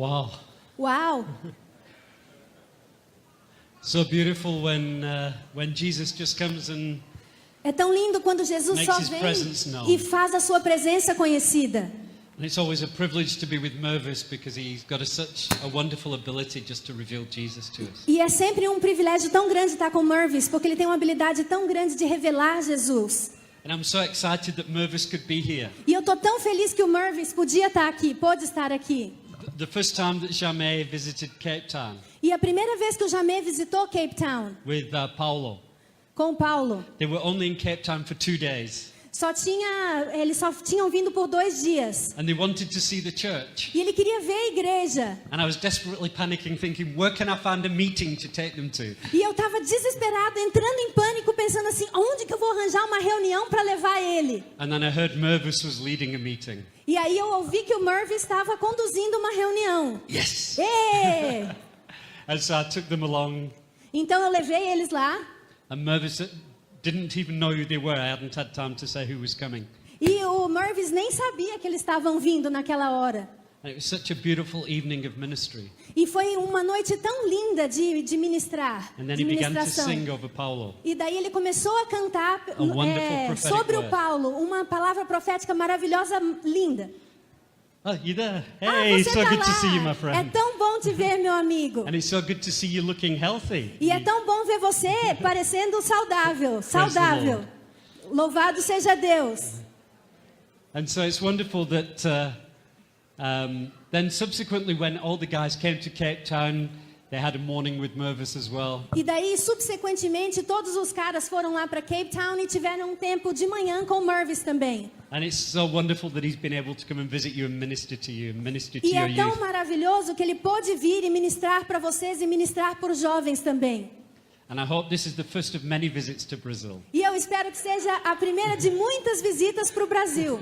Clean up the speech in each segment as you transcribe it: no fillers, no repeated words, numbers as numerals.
Wow. Uau! So beautiful when Jesus just comes and É tão lindo quando Jesus Makes só his vem presence known. e faz a sua presença conhecida. it's always a privilege to be with Mervis because he's got such a wonderful ability just to reveal Jesus to us. E é sempre um privilégio tão grande estar com Mervis, porque ele tem uma habilidade tão grande de revelar Jesus. And I'm so excited that Mervis could be here. E eu tô tão feliz que o Mervis podia estar aqui, pôde estar aqui. The first time that Jamé visited Cape Town E a primeira vez que o Jamé visitou Cape Town with Paulo, com o Paulo, they were only in Cape Town for 2 days. eles só tinham vindo por 2 dias. And they wanted to see the church. E ele queria ver a igreja. And I was desperately panicking, thinking, where can I find a meeting to take them to? E eu estava desesperado, entrando em pânico, pensando assim, onde que eu vou arranjar uma reunião para levar ele? And then I heard Mervis was leading a meeting. E aí eu ouvi que o Mervis estava conduzindo uma reunião. Yes! Ê! And so I took them along. Então eu levei eles lá. And Mervis didn't even know who they were. I hadn't had time to say who was coming. E o Mervis nem sabia que eles estavam vindo naquela hora. And it was such a beautiful evening of ministry. E foi uma noite tão linda de ministrar, And then de he began to ministração. sing over Paulo. E daí ele começou a cantar wonderful prophetic sobre o word. Paulo, uma palavra profética maravilhosa, linda. Oh, you there? Hey, Você so tá good to see you, my lá. É friend. tão bom te ver, meu amigo. And it's so good to see you looking healthy. E é tão bom ver você parecendo saudável. Saudável. Louvado seja Deus. And so it's wonderful that then subsequently when all the guys came to Cape Town, they had a morning with Mervis as well. E daí, subsequentemente, todos os caras foram lá para Cape Town e tiveram um tempo de manhã com o Mervis também. And it's so wonderful that he's been able to come and visit you and minister to you and minister to E your é tão youth. maravilhoso que ele pôde vir e ministrar para vocês e ministrar para os jovens também. And I hope this is the first of many visits to Brazil. E eu espero que seja a primeira de muitas visitas para o Brasil.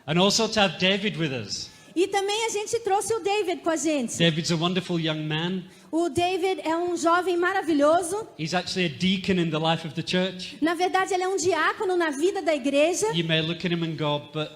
And also to have David with us. E também a gente trouxe o David com a gente. David's a wonderful young man. O David é um jovem maravilhoso. He's actually a deacon in the life of the church. Na verdade, ele é um diácono na vida da igreja. You may look at him and go, but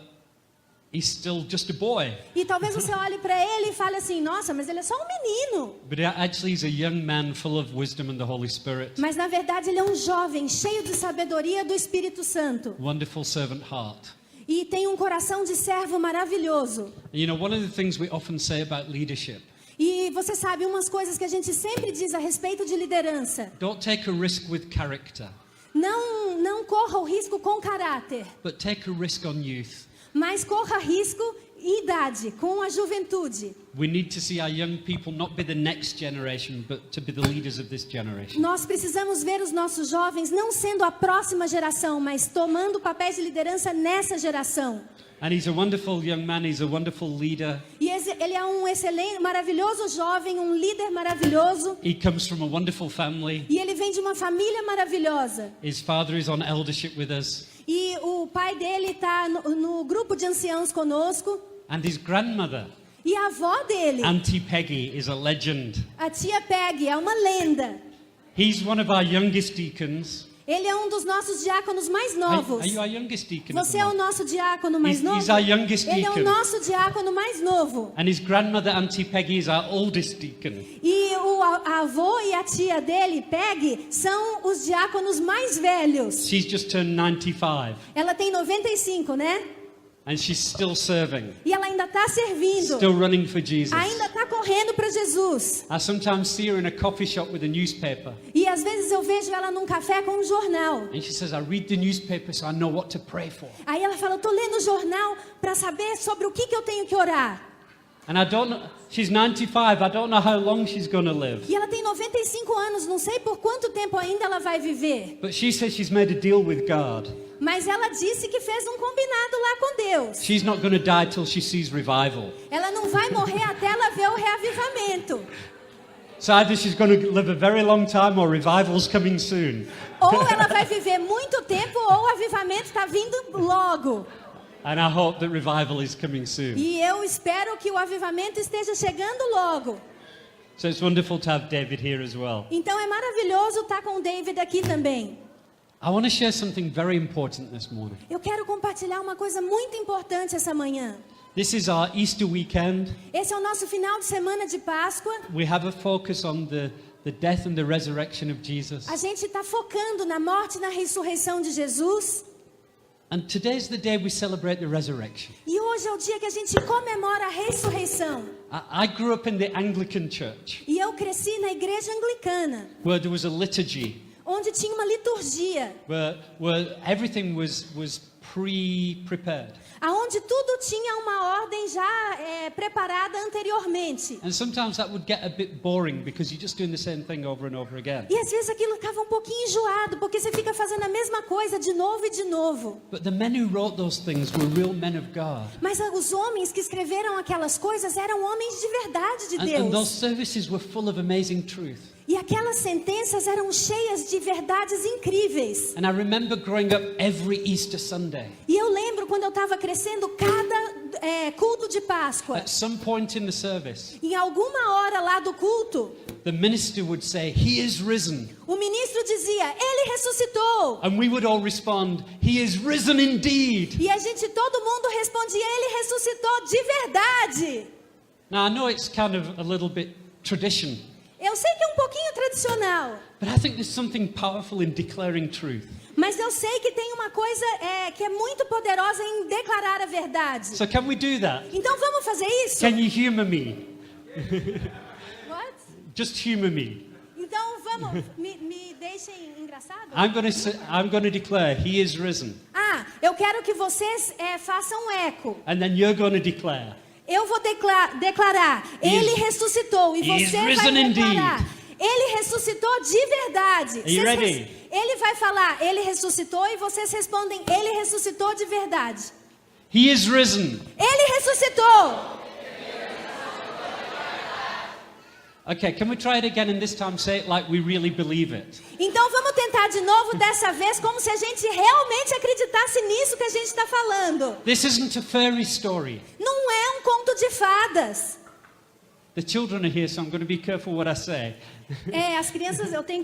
he's still just a boy. E talvez você olhe para ele e fale assim, nossa, mas ele é só um menino. But actually he's a young man full of wisdom and the Holy Spirit. Mas na verdade ele é um jovem cheio de sabedoria do Espírito Santo. Wonderful servant heart. E tem um coração de servo maravilhoso. You know, one of the things we often say about leadership, E você sabe umas coisas que a gente sempre diz a respeito de liderança. don't take a risk with character, Não corra o risco com caráter, but take a risk on youth. mas corra risco em idade, com a juventude. We need to see our young people not be the next generation, but to be the leaders of this generation. Nós precisamos ver os nossos jovens não sendo a próxima geração, mas tomando papéis de liderança nessa geração. And he's a wonderful young man, he's a wonderful leader. E ele é um excelente, maravilhoso jovem, um líder maravilhoso. He comes from a wonderful family. E ele vem de uma família maravilhosa. His father is on eldership with us. E o pai dele está no grupo de anciãos conosco. And his grandmother, E a avó dele, Auntie Peggy, is a legend. a tia Peggy, é uma lenda. He's one of our youngest deacons. Ele é um dos nossos diáconos mais novos. Are you our youngest deacon? Você é o nosso diácono mais novo? He's our youngest Ele é o deacon. nosso diácono mais novo. And his grandmother, Auntie Peggy, is our oldest deacon. E a avô e a tia dele, Peggy, são os diáconos mais velhos. She's just turned 95. Ela tem 95, né? And she's still serving. E ela ainda está servindo. Still running for Jesus. Ainda está correndo para Jesus. I sometimes see her in a coffee shop with a newspaper. E às vezes eu vejo ela num café com um jornal. And she says, I read the newspaper so I know what to pray for. Aí ela fala, eu tô lendo o jornal para saber sobre o que eu tenho que orar. And I don't know, she's 95, I don't know how long she's going to live. E ela tem 95 anos, não sei por quanto tempo ainda ela vai viver. But she says she's made a deal with God. Mas ela disse que fez um combinado lá com Deus. She's not going to die till she sees revival. Ela não vai morrer até ela ver o reavivamento. So either she's going to live a very long time or revival's coming soon. Ou ela vai viver muito tempo ou o avivamento está vindo logo. And I hope that revival is coming soon. E eu espero que o avivamento esteja chegando logo. So it's wonderful to have David here as well. Então é maravilhoso estar com o David aqui também. I want to share something very important this morning. Eu quero compartilhar uma coisa muito importante essa manhã. This is our Easter weekend. Esse é o nosso final de semana de Páscoa. We have a focus on the death and the resurrection of Jesus. A gente está focando na morte e na ressurreição de Jesus. And today's the day we celebrate the resurrection. E hoje é o dia que a gente comemora a ressurreição. I grew up in the Anglican church, E eu cresci na igreja anglicana, where there was a liturgy, onde tinha uma liturgia, where everything was pre-prepared. aonde tudo tinha uma ordem já preparada anteriormente. And sometimes that would get a bit boring because you're just doing the same thing over and over again. E às vezes aquilo ficava um pouquinho enjoado, porque você fica fazendo a mesma coisa de novo e de novo. But the men who wrote those things were real men of God. Mas os homens que escreveram aquelas coisas eram homens de verdade de And those Deus. services were full of amazing truth. E aquelas sentenças eram cheias de verdades incríveis. And I remember growing up every Easter Sunday. E eu lembro quando eu estava crescendo, cada culto de Páscoa, At some point in the service, em alguma hora lá do culto, the minister would say, "He is risen." o ministro dizia, ele ressuscitou. And we would all respond, "He is risen indeed." E a gente, todo mundo respondia, ele ressuscitou de verdade. Now I know it's kind of a little bit tradition, Eu sei que é um pouquinho tradicional, but I think there's something powerful in declaring truth. mas eu sei que tem uma coisa que é muito poderosa em declarar a verdade. So can we do that? Então vamos fazer isso? Can you humor me? What? Just humor me. Então vamos, me deixem engraçado? I'm going to declare, "He is risen." Ah, eu quero que vocês façam um eco. And then you're going to declare. Eu vou declarar, ele ressuscitou, e he is você vai risen declarar, indeed. ele ressuscitou de verdade. Are you ready? Ele vai falar, ele ressuscitou, e vocês respondem, ele ressuscitou de verdade. He is risen. Ele ressuscitou. Okay, can we try it again and this time say it like we really believe it? Então vamos tentar de novo dessa vez, como se a gente realmente acreditasse nisso que a gente está falando. This isn't a fairy story. Não é um conto de fadas. The children are here, so I'm going to be careful what I say. As crianças, tem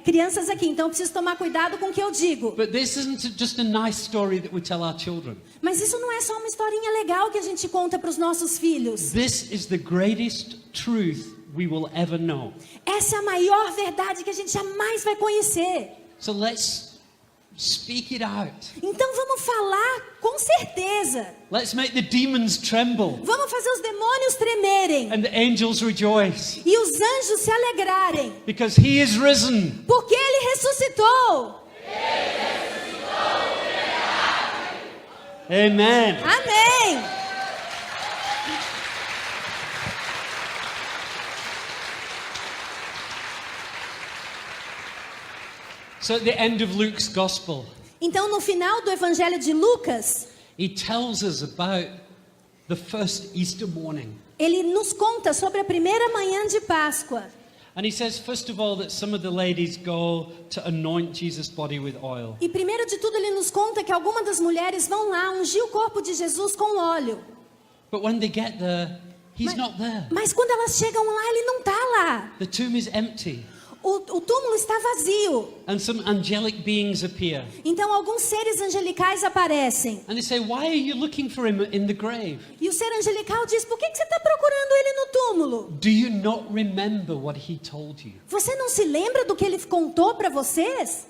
crianças aqui, então eu preciso tomar cuidado com o que eu digo. But this isn't just a nice story that we tell our children. Mas isso não é só uma historinha legal que a gente conta para os nossos filhos. This is the greatest truth we will ever know. Essa é a maior verdade que a gente jamais vai conhecer. So let's speak it out. Então vamos falar com certeza. Let's make the demons tremble Vamos fazer os demônios tremerem and the angels rejoice e os anjos se alegrarem, because he is risen. porque ele ressuscitou. Amen. Amém. So at the end of Luke's gospel, Então no final do Evangelho de Lucas, he tells us about the first Easter morning. ele nos conta sobre a primeira manhã de Páscoa. And he says, first of all, that some of the ladies go to anoint Jesus' body with oil. E primeiro de tudo ele nos conta que algumas das mulheres vão lá ungir o corpo de Jesus com óleo. But when they get there, he's not there. Mas quando elas chegam lá, ele não está lá. The tomb is empty. O túmulo está vazio. And some angelic beings appear. Então alguns seres angelicais aparecem. And they say, why are you looking for him in the grave? E o ser angelical diz, por que você está procurando ele no túmulo? Do you not remember what he told you? Você não se lembra do que ele contou para vocês?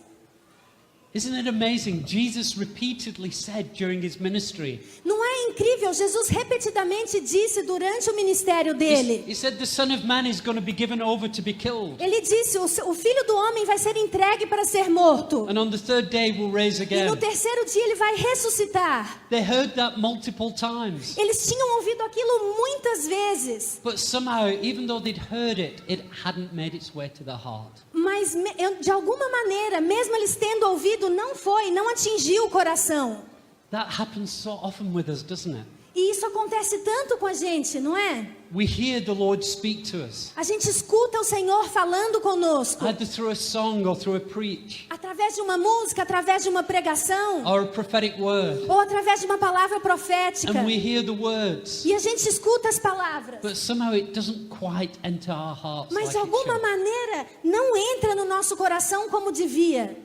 Isn't it amazing? Jesus repeatedly said during his ministry, Não é incrível? Jesus repetidamente disse durante o ministério dele. he said the Son of Man is going to be given over to be killed. Ele disse, o filho do homem vai ser entregue para ser morto. And on the third day will raise E again. no terceiro dia ele vai ressuscitar. They heard that multiple times. Eles tinham ouvido aquilo muitas vezes. But somehow, even though they'd heard it, it hadn't made its way to their heart. Mas de alguma maneira, mesmo eles tendo ouvido, não atingiu o coração. That happens so often with us, doesn't it? E isso acontece tanto com a gente, não é? We hear the Lord speak to us, A gente escuta o Senhor falando conosco. either through a song or through a preach, Através de uma música, através de uma pregação, or a prophetic word. ou através de uma palavra profética. And we hear the words, E a gente escuta as palavras. but somehow it doesn't quite enter our hearts Mas like de it alguma should. maneira não entra no nosso coração como devia.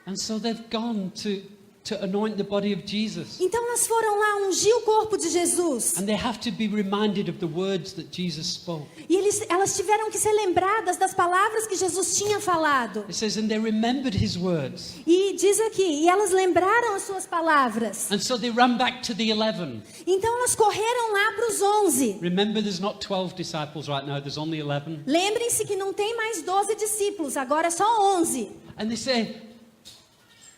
And so they've gone to to anoint the body of Jesus. Então elas foram lá ungir o corpo de Jesus. And they have to be reminded of the words that Jesus spoke. E elas tiveram que ser lembradas das palavras que Jesus tinha falado. It says, and they remembered his words. E diz aqui, e elas lembraram as suas palavras. And so they ran back to the 11. Então elas correram lá para os 11. Remember, there's not 12 disciples right now, there's only 11. Lembrem-se que não tem mais 12 discípulos, agora é só 11. And they say,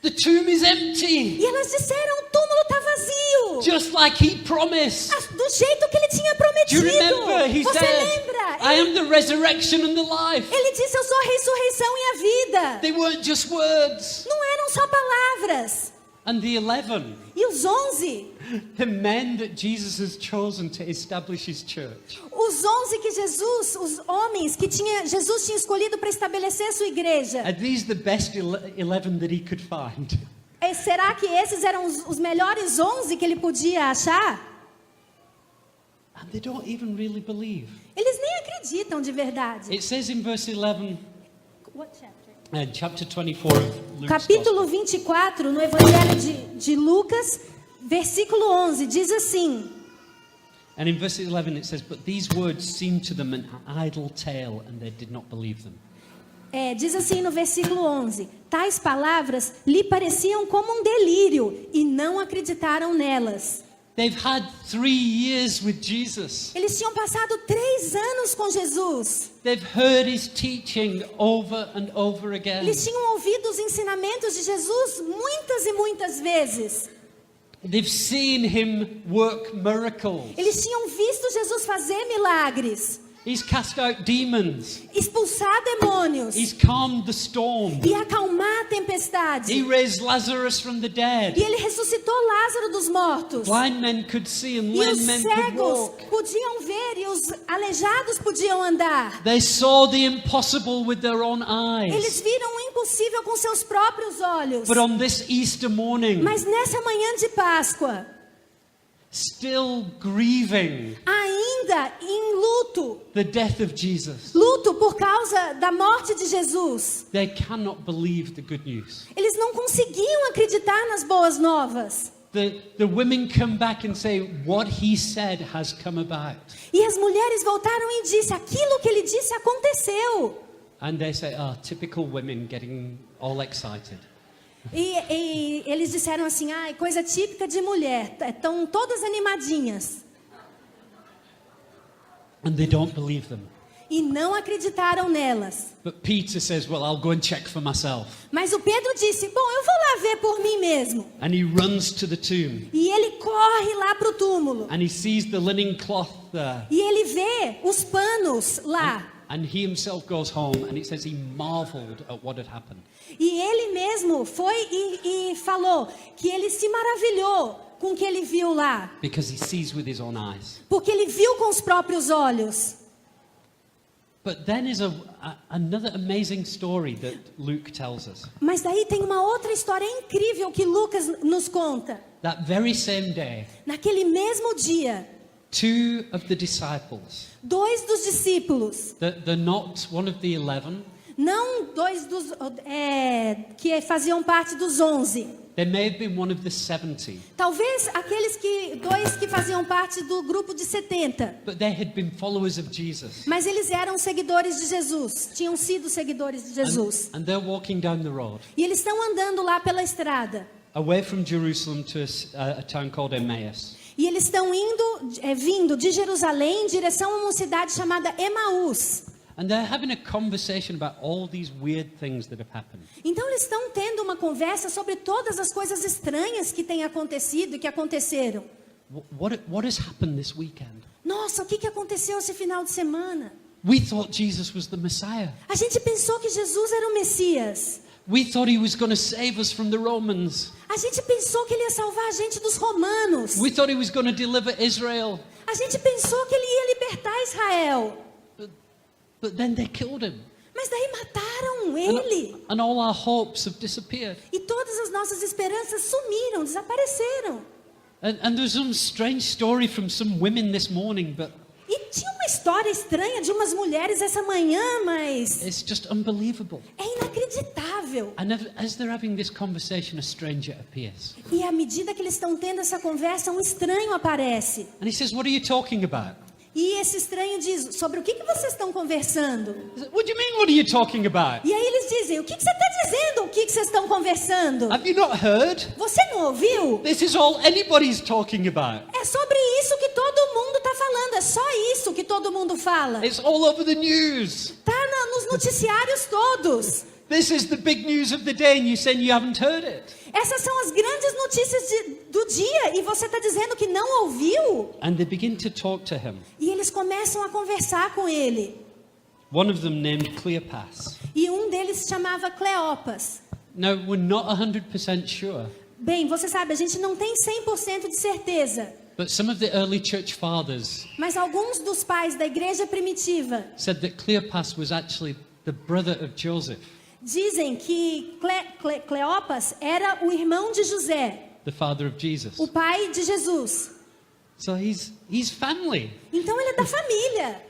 the tomb is empty, E elas disseram, o túmulo está vazio. just like he promised. Do jeito que ele tinha Do you prometido. remember? He Você said, lembra? I am the resurrection and the life. Ele disse, eu sou a ressurreição e a vida. They weren't just words. Não eram só palavras. And the 11, E os 11, the men that Jesus has chosen to establish his church. os 11 que Jesus, os homens que Jesus tinha escolhido para estabelecer a sua igreja. Are these the best 11 that he could find? Será que esses eram os melhores 11 que ele podia achar? And they don't even really believe. Eles nem acreditam de verdade. It says in verse 11, What chapter? chapter 24 of Luke's Capítulo Gospel. 24, no Evangelho de Lucas, versículo 11, diz assim: And in verse 11 it says, but these words seemed to them an idle tale, and they did not believe them. Diz assim no versículo 11: tais palavras lhe pareciam como um delírio e não acreditaram nelas. They've had 3 years with Jesus. Eles tinham passado 3 anos com Jesus. They've heard his teaching over and over again. Eles tinham ouvido os ensinamentos de Jesus muitas e muitas vezes. They've seen him work miracles. Eles tinham visto Jesus fazer milagres, He's cast out demons. expulsar demônios He's calmed the storm. e acalmar a tempestade. He raised Lazarus from the E dead. ele ressuscitou Lázaro dos mortos. Blind men could see and E os lame men could cegos walk. podiam ver e os aleijados podiam andar. They saw the impossible with their own Eles eyes. viram o impossível com seus próprios olhos. But on this Easter morning, Mas nessa manhã de Páscoa, still grieving ainda em luto, the death of Jesus, luto por causa da morte de Jesus, they cannot believe the good news. eles não conseguiam acreditar nas boas novas. The women come back and say, what he said has come about. E as mulheres voltaram e disse, aquilo que ele disse aconteceu. And they say, typical women getting all excited. E eles disseram assim, coisa típica de mulher, estão todas animadinhas. And they don't believe them. E não acreditaram nelas. But Peter says, well, I'll go and check for myself. Mas o Pedro disse, bom, eu vou lá ver por mim mesmo. And he runs to the tomb. E ele corre lá para o túmulo. And he sees the linen cloth there. E ele vê os panos lá. And he himself goes home, and it says he marveled at what had happened. E ele mesmo foi e falou que ele se maravilhou com o que ele viu lá. Because he sees with his own eyes. Porque ele viu com os próprios olhos. But then is another amazing story that Luke tells us. Mas daí tem uma outra história incrível que Lucas nos conta. That very same day, Naquele mesmo dia, 2 of the disciples, 2 dos discípulos, they're not one of the 11, não 2 dos que faziam parte dos 11. they may have been one of the 70, Talvez aqueles 2 que faziam parte do grupo de 70. but they had been followers of Jesus. Mas eles eram seguidores de Jesus. Tinham sido seguidores de Jesus. And they're walking down the road, E eles estão andando lá pela estrada. away from Jerusalem to a town called Emmaus. E eles estão vindo de Jerusalém em direção a uma cidade chamada Emaús. And they're having a conversation about all these weird things that have happened. Então eles estão tendo uma conversa sobre todas as coisas estranhas que têm acontecido e que aconteceram. What has happened this weekend? Nossa, o que aconteceu esse final de semana? We thought Jesus was the Messiah. A gente pensou que Jesus era o Messias. We thought he was going to save us from the Romans. A gente pensou que ele ia salvar a gente dos romanos. We thought he was going to deliver Israel. A gente pensou que ele ia libertar Israel. But then they killed him. Mas daí mataram ele. And all our hopes have disappeared. E todas as nossas esperanças sumiram, desapareceram. And there's some strange story from some women this morning, but E tinha uma história estranha de umas mulheres essa manhã, mas It's just unbelievable. é inacreditável. And as they're having this conversation, a stranger appears. E à medida que eles estão tendo essa conversa, um estranho aparece. And he says, "What are you talking about?" E esse estranho diz, sobre o que vocês estão conversando? He said, "What do you mean, what are you talking about? E aí eles dizem, o que você está dizendo? O que vocês estão conversando? Have you not heard? Você não ouviu? This is all anybody's talking about. É sobre isso que todo mundo está falando. É só isso que todo mundo fala. It's all over the news. Tá nos noticiários todos. This is the big news of the day and you're saying you haven't heard it." Essas são as grandes notícias do dia e você está dizendo que não ouviu? And they begin to talk to him. E eles começam a conversar com ele. One of them named Cleopas. E um deles se chamava Cleopas. Now, we're not 100% sure, Bem, você sabe, a gente não tem 100% de certeza. but some of the early church fathers Mas alguns dos pais da igreja primitiva said that Cleopas was actually the brother of Joseph, dizem que Cleopas era o irmão de José, the father of Jesus. o pai de Jesus. So he's family. Então ele é da família.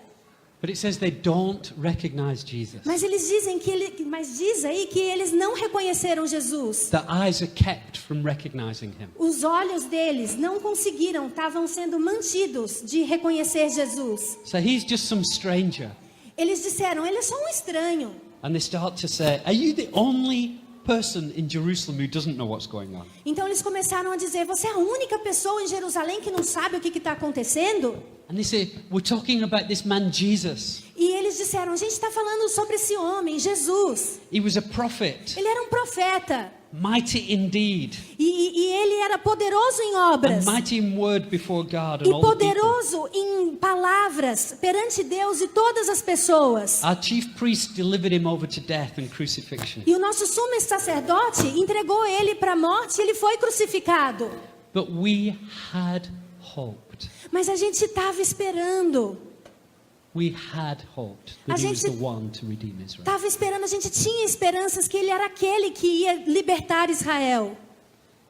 But it says they don't recognize Jesus. Mas eles dizem mas diz aí que eles não reconheceram Jesus. Their eyes are kept from recognizing him. Os olhos deles não conseguiram, estavam sendo mantidos de reconhecer Jesus. So he's just some stranger. Eles disseram, ele é só um estranho. And they start to say, "Are you the only person in Jerusalem who doesn't know what's going on?" Então eles começaram a dizer, você é a única pessoa em Jerusalém que não sabe o que está acontecendo? And they say, "We're talking about this man Jesus. E eles disseram, a gente está falando sobre esse homem, Jesus. He was a prophet, Ele era um profeta. mighty indeed, E ele era poderoso em and obras. mighty in word before God and E all the people. poderoso em palavras perante Deus e todas as pessoas. Our chief priest delivered him over to death and crucifixion. E o nosso sumo sacerdote entregou ele para a morte e ele foi crucificado. But we had hoped. Mas a gente estava esperando. We had hoped that A he was gente- the one to redeem Israel. Estava esperando, a gente tinha esperanças que ele era aquele que ia libertar Israel.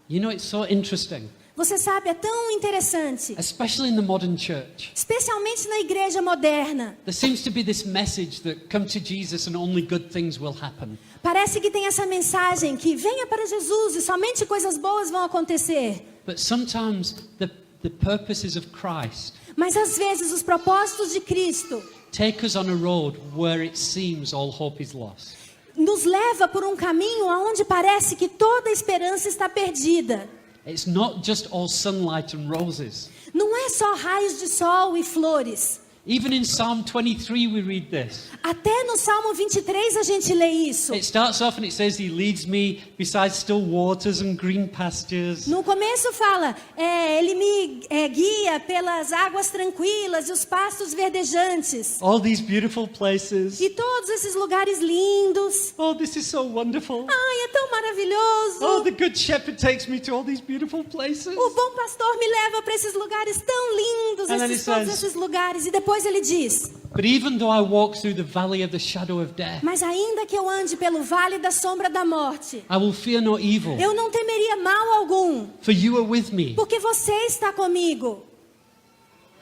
You know, it's so interesting, Você sabe, é tão interessante. especially in the modern church. Especialmente na igreja moderna. There seems to be this message that come to Jesus and only good things will happen. Parece que tem essa mensagem que venha para Jesus e somente coisas boas vão acontecer. But sometimes the purposes of Christ Mas às vezes os propósitos de Cristo take us on a road where it seems all hope is lost. nos leva por um caminho aonde parece que toda a esperança está perdida. It's not just all sunlight and roses. Não é só raios de sol e flores. Even in Psalm 23 we read this. Até no Salmo 23 a gente lê isso. It starts off and it says, "He leads me beside still waters and green pastures." No começo fala, ele me guia pelas águas tranquilas e os pastos verdejantes. All these beautiful places. E todos esses lugares lindos. Oh, this is so wonderful. Ai, é tão maravilhoso. Oh, the good shepherd takes me to all these beautiful places. O bom pastor me leva para esses lugares tão lindos, And then it todos says- esses lugares. E depois ele diz, But even though I walk through the valley of the shadow of death, mas ainda que eu ande pelo vale da sombra da morte, I will fear no evil, eu não temeria mal algum, for you are with me. porque você está comigo.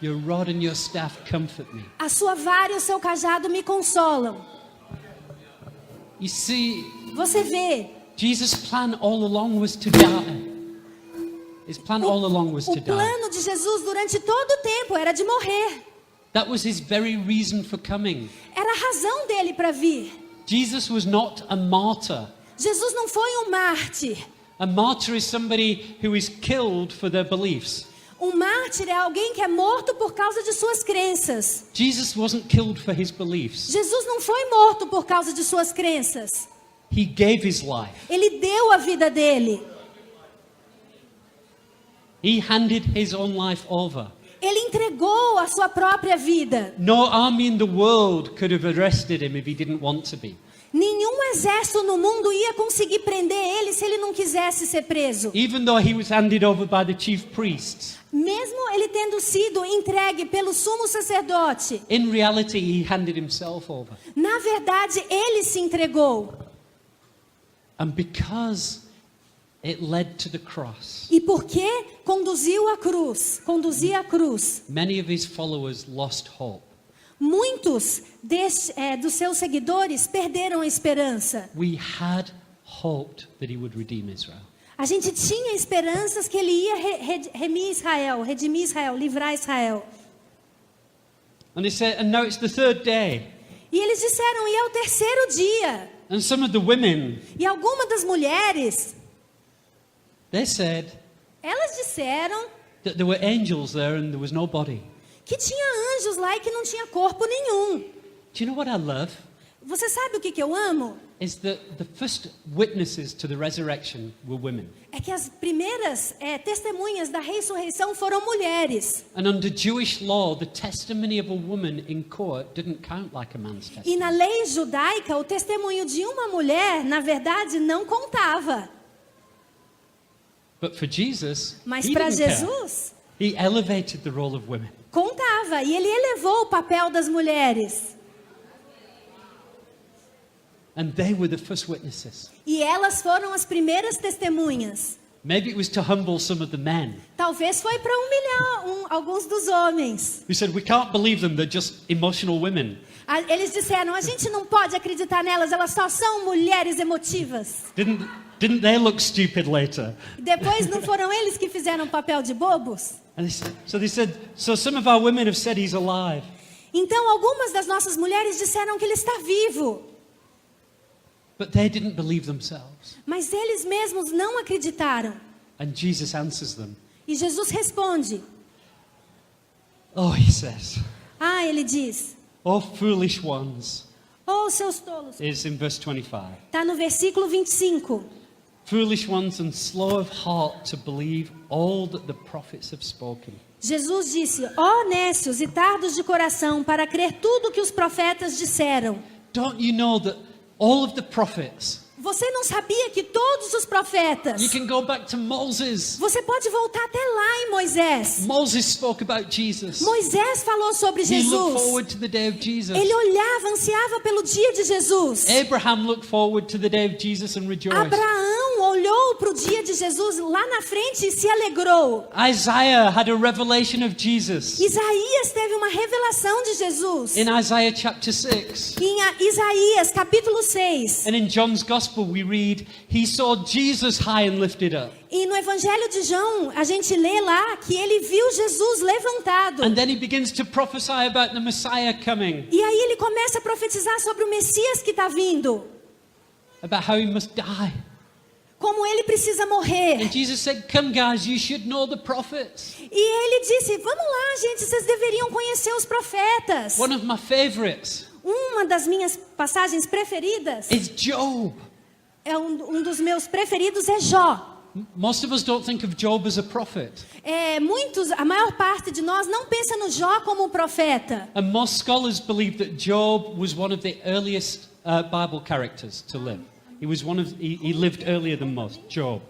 Your rod and your staff comfort me. A sua vara e o seu cajado me consolam. You see, Você vê, Jesus' plan all along was to die. His plan all along was o to die. plano de Jesus durante todo o tempo era de morrer. That was his very reason for coming. Era a razão dele para vir. Jesus was not a martyr. Jesus não foi um mártir. A martyr is somebody who is killed for their beliefs. Um mártir é alguém que é morto por causa de suas crenças. Jesus wasn't killed for his beliefs. Jesus não foi morto por causa de suas crenças. He gave his life. Ele deu a vida dele. He handed his own life over. Ele entregou a sua própria vida. No army in the world could have arrested him if he didn't want to be. Nenhum exército no mundo ia conseguir prender ele se ele não quisesse ser preso. Even though he was handed over by the chief priests, Mesmo ele tendo sido entregue pelo sumo sacerdote, in reality he handed himself over. na verdade ele se entregou. And because it led to the cross. E porque conduzia à cruz, Many of his followers lost hope. muitos dos seus seguidores perderam a esperança. We had hoped that he would redeem Israel. A gente tinha esperanças que ele ia redimir Israel, livrar Israel. And they said, and now it's the third day. E eles disseram, e é o terceiro dia. And some of the women, E algumas das mulheres, they said elas disseram that there were angels there and there was no body. que tinha anjos lá e que não tinha corpo nenhum. Do you know what I love? Você sabe o que eu amo? Is that the first witnesses to the resurrection were women. É que as primeiras testemunhas da ressurreição foram mulheres. And under Jewish law, the testimony of a woman in court didn't count like a man's E testimony. na lei judaica, o testemunho de uma mulher, na verdade, não contava. But for Jesus, Mas he para didn't care. Jesus, He elevated the role of women. contava. E ele elevou o papel das mulheres. And they were the first witnesses. E elas foram as primeiras testemunhas. Maybe it was to humble some of the men Talvez foi para humilhar alguns dos homens. who said, we can't believe them, they're just emotional women. Eles disseram, a gente não pode acreditar nelas, elas só são mulheres emotivas. Didn't they look stupid later? E depois não foram eles que fizeram o papel de bobos? And they said, so some of our women have said he's alive. Então algumas das nossas mulheres disseram que ele está vivo. But they didn't believe themselves. Mas eles mesmos não acreditaram. And Jesus answers them. E Jesus responde. Oh, he says, Ele diz. oh, foolish ones. Oh, seus tolos. It's in verse 25. Está no versículo 25. Foolish ones and slow of heart to believe all that the prophets have spoken. Jesus disse, nécios e tardos de coração para crer tudo que os profetas disseram. Don't you know that all of the prophets, Você não sabia que todos os profetas... you can go back to Moses. Você pode voltar até lá em Moisés. Moses spoke about Jesus. Moisés falou sobre He looked Jesus. forward to the day of Jesus. Ele olhava, ansiava pelo dia de Jesus. Abraham looked forward to the day of Jesus and rejoiced. Abraão olhou para o dia de Jesus lá na frente e se alegrou. Isaiah had a revelation of Jesus. Isaías teve uma revelação de Jesus. In Isaiah chapter 6. Em Isaías capítulo 6. And in John's Gospel we read, he saw Jesus high and lifted up. E no Evangelho de João, a gente lê lá que ele viu Jesus levantado. And then he begins to prophesy about the Messiah coming. E aí ele começa a profetizar sobre o Messias que está vindo. About how he must die. Como ele precisa morrer. And Jesus said, come guys, you should know the prophets. E ele disse, vamos lá gente, vocês deveriam conhecer os profetas. One of my favorites Uma das minhas passagens preferidas, is Job. um dos meus preferidos é Jó. Most of us don't think of Job as a prophet. A maior parte de nós não pensa no Jó como um profeta. And most scholars believe that Job was one of the earliest Bible characters to live. He lived earlier than most. Job.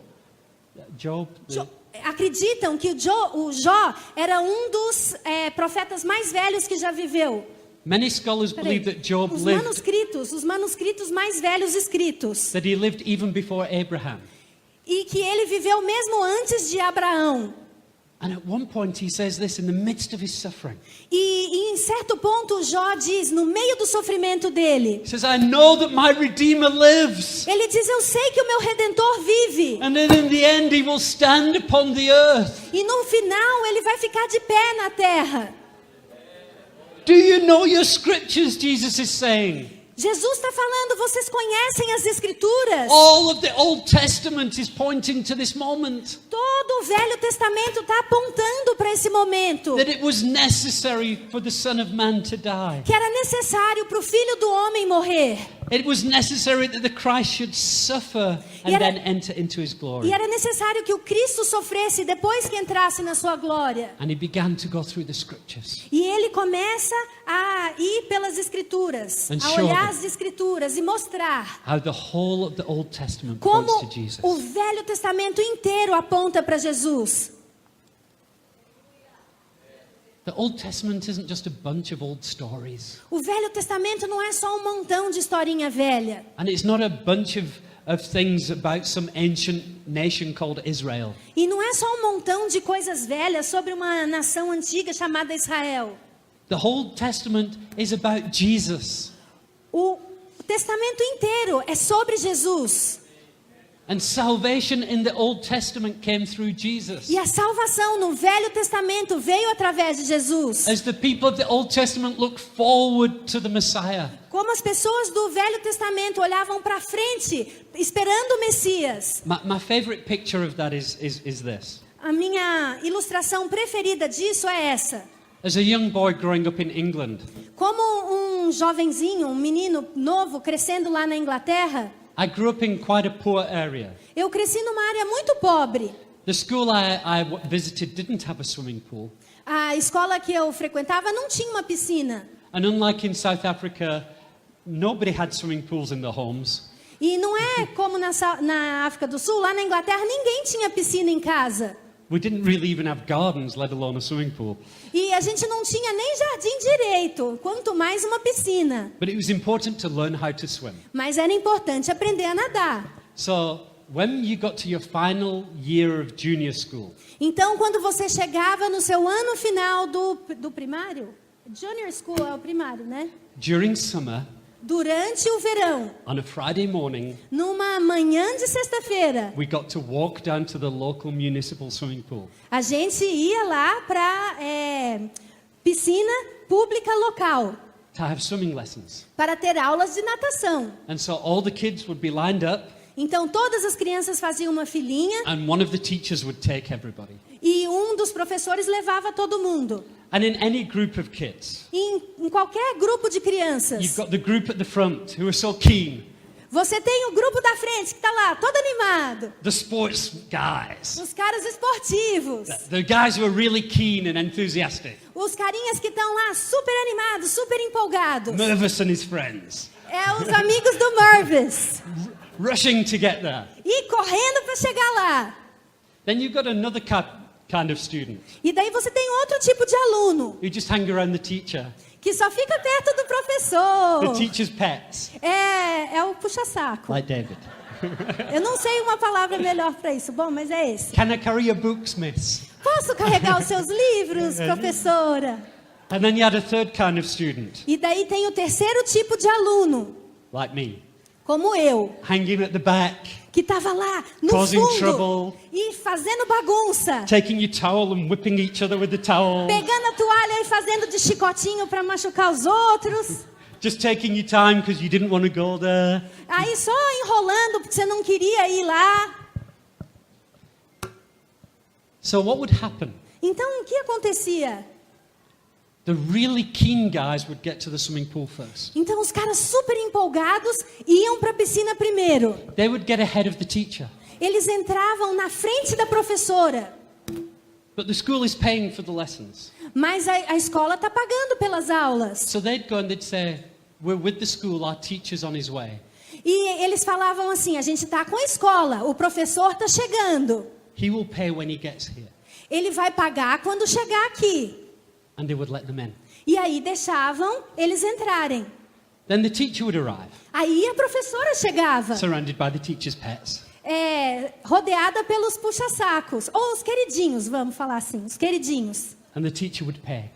Acreditam que o Jó era um dos profetas mais velhos que já viveu. Many scholars believe that Job Os lived, manuscritos mais velhos escritos. that he lived even before Abraham. E que ele viveu mesmo antes de Abraão. And at one point he says this in the midst of his suffering. E em certo ponto Jó diz, no meio do sofrimento dele, He says, I know that my Redeemer lives. ele diz, eu sei que o meu Redentor vive. And then in the end he will stand upon the earth. E no final ele vai ficar de pé na terra. Do you know your scriptures, Jesus is saying. Jesus está falando, vocês conhecem as Escrituras? All of the Old Testament is pointing to this moment. Todo o Velho Testamento está apontando para esse momento. That it was necessary for the Son of Man to die. Que era necessário para o Filho do Homem morrer. It was necessary that the Christ should suffer and then enter into his glory. E era necessário que o Cristo sofresse depois que entrasse na sua glória. And he began to go through the scriptures. E ele começa a ir pelas Escrituras, And a show olhar them as Escrituras e mostrar how the whole of the Old Testament como points to Jesus. o Velho Testamento inteiro aponta para Jesus. The Old Testament isn't just a bunch of old stories. O Velho Testamento não é só um montão de historinha velha. And it's not a bunch of of things about some ancient nation called Israel. E não é só um montão de coisas velhas sobre uma nação antiga chamada Israel. The Old Testament is about Jesus. O Testamento inteiro é sobre Jesus. And salvation in the Old Testament came through Jesus. E a salvação no Velho Testamento veio através de Jesus. As the people of the Old Testament look forward to the Messiah. Como as pessoas do Velho Testamento olhavam para frente, esperando o Messias. My favorite picture of that is this. A minha ilustração preferida disso é essa. As a young boy growing up in England, Como um jovenzinho, um menino novo crescendo lá na Inglaterra, I grew up in quite a poor area. eu cresci numa área muito pobre. The school I visited didn't have a swimming pool. A escola que eu frequentava não tinha uma piscina. And unlike in South Africa, nobody had swimming pools in their homes. E não é como na África do Sul, lá na Inglaterra ninguém tinha piscina em casa. We didn't really even have gardens, let alone a swimming pool. E a gente não tinha nem jardim direito, quanto mais uma piscina. But it was important to learn how to swim. Mas era importante aprender a nadar. So when you got to your final year of junior school, Então, quando você chegava no seu ano final do primário, junior school é o primário, né? during summer, Durante o verão, on a Friday morning, numa manhã de sexta-feira, we got to walk down to the local municipal swimming pool. a gente ia lá para piscina pública local To have swimming lessons. para ter aulas de natação. And so all the kids would be lined up, Então, todas as crianças faziam uma filinha and one of the teachers would take everybody. e um dos professores levava todo mundo. And in any group of kids, Em qualquer grupo de you've crianças, got the group at the front who are so keen, você tem o grupo da frente que está lá, todo animado. the sports guys, Os caras esportivos. the guys who are really keen and enthusiastic. Os carinhas que estão lá super animados, super empolgados. Mervis and his friends, É os amigos do Mervis. rushing to get there. E correndo para chegar lá. Then you've got another kind of student E daí você tem outro tipo de aluno, who just hang around the teacher, que só fica perto do the professor. teacher's pets, É o puxa-saco. like David. Eu não sei uma palavra melhor para isso. Bom, mas é esse. Can I carry your books, miss? Posso carregar os seus livros, professora? And then you had a third kind of student, E daí tem o terceiro tipo de aluno, like me, como eu, hanging at the back, que estava lá no Causing fundo trouble. e fazendo bagunça. taking your towel and whipping each other with the towel, Pegando a toalha e fazendo de chicotinho para machucar os outros. just taking your time because you didn't want to go there. Aí só enrolando porque você não queria ir lá. So what would happen? Então o que acontecia? The really keen guys would get to the swimming pool first. Então os caras super empolgados iam para a piscina primeiro. They would get ahead of the teacher. Eles entravam na frente da professora. But the school is paying for the lessons. Mas a escola está pagando pelas aulas. So they'd go and they'd say, we're with the school, our teacher's on his way. E eles falavam assim, a gente está com a escola, o professor está chegando. He will pay when he gets here. Ele vai pagar quando chegar aqui. And they would let them in. E aí deixavam eles entrarem. Then the teacher would arrive, Aí a professora chegava, surrounded by the teacher's pets. rodeada pelos puxa-sacos. Ou os queridinhos, vamos falar assim, os queridinhos. And the teacher would pay.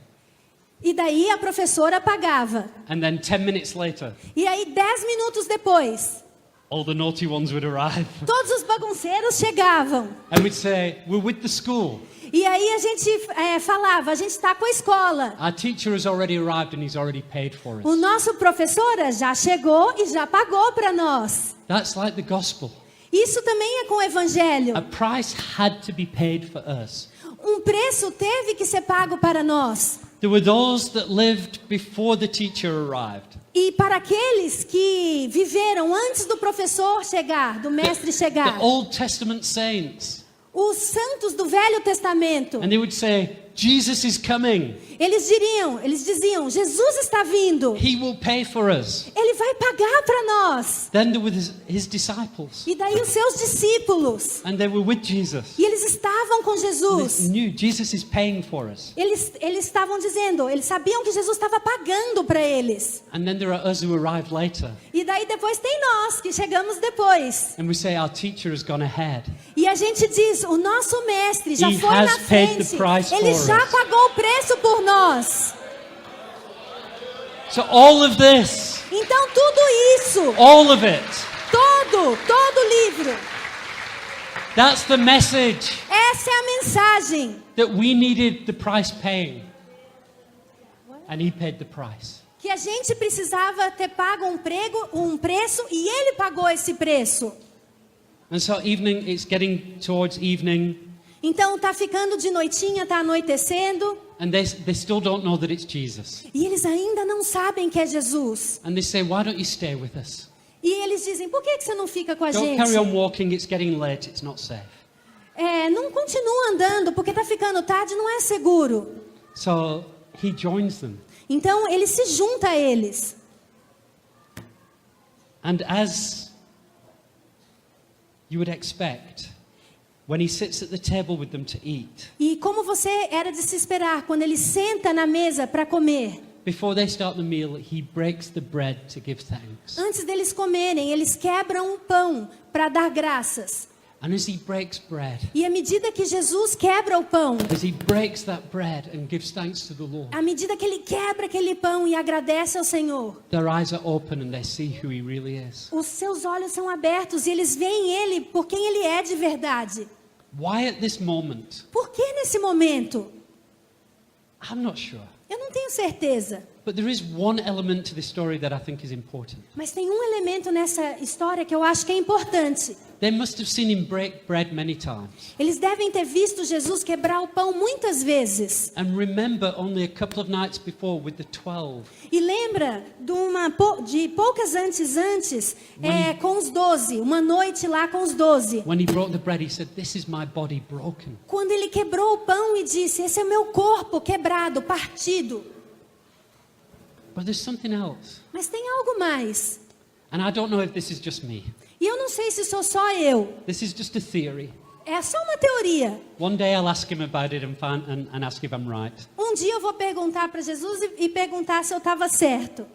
E daí a professora pagava. And then 10 minutes later, E aí 10 minutos depois, all the naughty ones would arrive. todos os bagunceiros chegavam. And we'd say, we're with the school. E aí a gente falava, a gente está com a escola. Our teacher has already arrived and he's already paid for O us. nosso professora já chegou e já pagou para nós. That's like the gospel. Isso também é com o evangelho. A price had to be paid for us. Um preço teve que ser pago para nós. There were those that lived before the teacher arrived. E para aqueles que viveram antes do professor chegar, do mestre The chegar, Old Testament saints. os santos do Velho Testamento, And they would say, Jesus is coming. Eles diziam, Jesus está vindo. He will pay for us. Ele vai pagar para nós. Then there were his disciples. E daí os seus discípulos. And they were with Jesus. E eles estavam com They Jesus. knew Jesus is paying for us. Eles estavam dizendo, eles sabiam que Jesus estava pagando para eles. And then there are us who arrived later. E daí depois tem nós, que chegamos depois. And we say our teacher has gone ahead. E a gente diz, o nosso mestre já He foi has na paid the frente. price Ele for já us. pagou o preço por nós. So all of this, Então tudo isso, all of it, todo o livro, that's the message essa é a mensagem. that we needed the price paying. And he paid the price. Que a gente precisava ter pago um preço e ele pagou esse preço. And so it's getting towards evening, Então tá ficando de noitinha, tá anoitecendo. and they still don't know that it's Jesus. E eles ainda não sabem que é Jesus. And they say, why don't you stay with us? E eles dizem, por que você não fica com a Don't gente? carry on walking, it's getting late, it's not safe. Não continua andando, porque tá ficando tarde, não é seguro. So he joins them. Então ele se junta a eles. And as you would expect, when he sits at the table with them to eat, E como você era de se esperar, quando ele senta na mesa para comer, before they start the meal, he breaks the bread to give thanks. antes deles comerem, eles quebram o pão para dar graças. And as he breaks bread, E à medida que Jesus quebra o pão, as he breaks that bread and gives thanks to the Lord, à medida que ele quebra aquele pão e agradece ao Senhor, their eyes are open and they see who he really is. os seus olhos são abertos e eles veem ele por quem ele é de verdade. Why at this moment? Por que nesse momento? I'm not sure. Eu não tenho certeza. But there is one element to this story that I think is important. Mas tem um elemento nessa história que eu acho que é importante. They must have seen him break bread many times. Eles devem ter visto Jesus quebrar o pão muitas vezes. And remember only a couple of nights before with the 12. E lembra de poucas antes, com os 12, uma noite lá com os 12. When he broke the bread, he said, "This is my body broken." Quando ele quebrou o pão e disse, esse é o meu corpo quebrado, partido. But there's something else. Mas tem algo mais. And I don't know if this is just me. E eu não sei se sou só eu. This is just a theory. É só uma teoria. One day I'll ask him about it and ask if I'm right. Um dia eu vou perguntar para Jesus e perguntar se eu estava certo.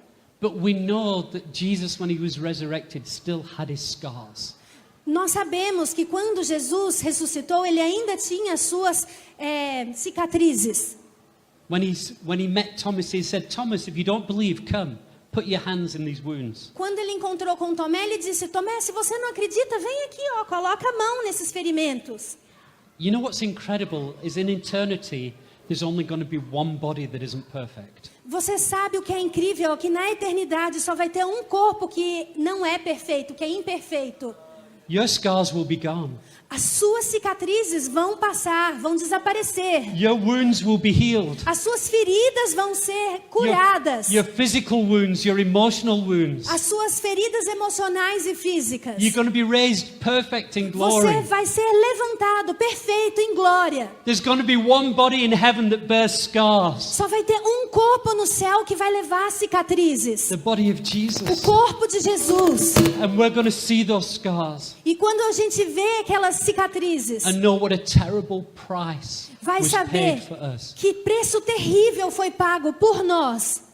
But we know that Jesus, when he was resurrected, still had his scars. Nós sabemos que quando Jesus ressuscitou, ele ainda tinha as suas cicatrizes. When he met Thomas, he said, "Thomas, if you don't believe, come, put your hands in these wounds." Quando ele encontrou com Tomé, ele disse, Tomé, se você não acredita, vem aqui, ó, coloca a mão nesses ferimentos. You know what's incredible is in eternity, there's only going to be one body that isn't perfect. Você sabe o que é incrível? Que na eternidade só vai ter um corpo que não é perfeito, que é imperfeito. Your scars will be gone. As suas cicatrizes vão passar, vão desaparecer. Your wounds will be healed. As suas feridas vão ser curadas. Your physical wounds, your emotional wounds. As suas feridas emocionais e físicas. You're going to be raised perfect in Você glory. vai ser levantado perfeito em glória. There's going to be one body in heaven that bears scars. Só vai ter um corpo no céu que vai levar cicatrizes. The body of O Jesus. corpo de Jesus. And we're going to see those scars E quando a gente vê aquelas cicatrizes, and know what a terrible price vai was saber paid for us. que preço terrível foi pago por nós.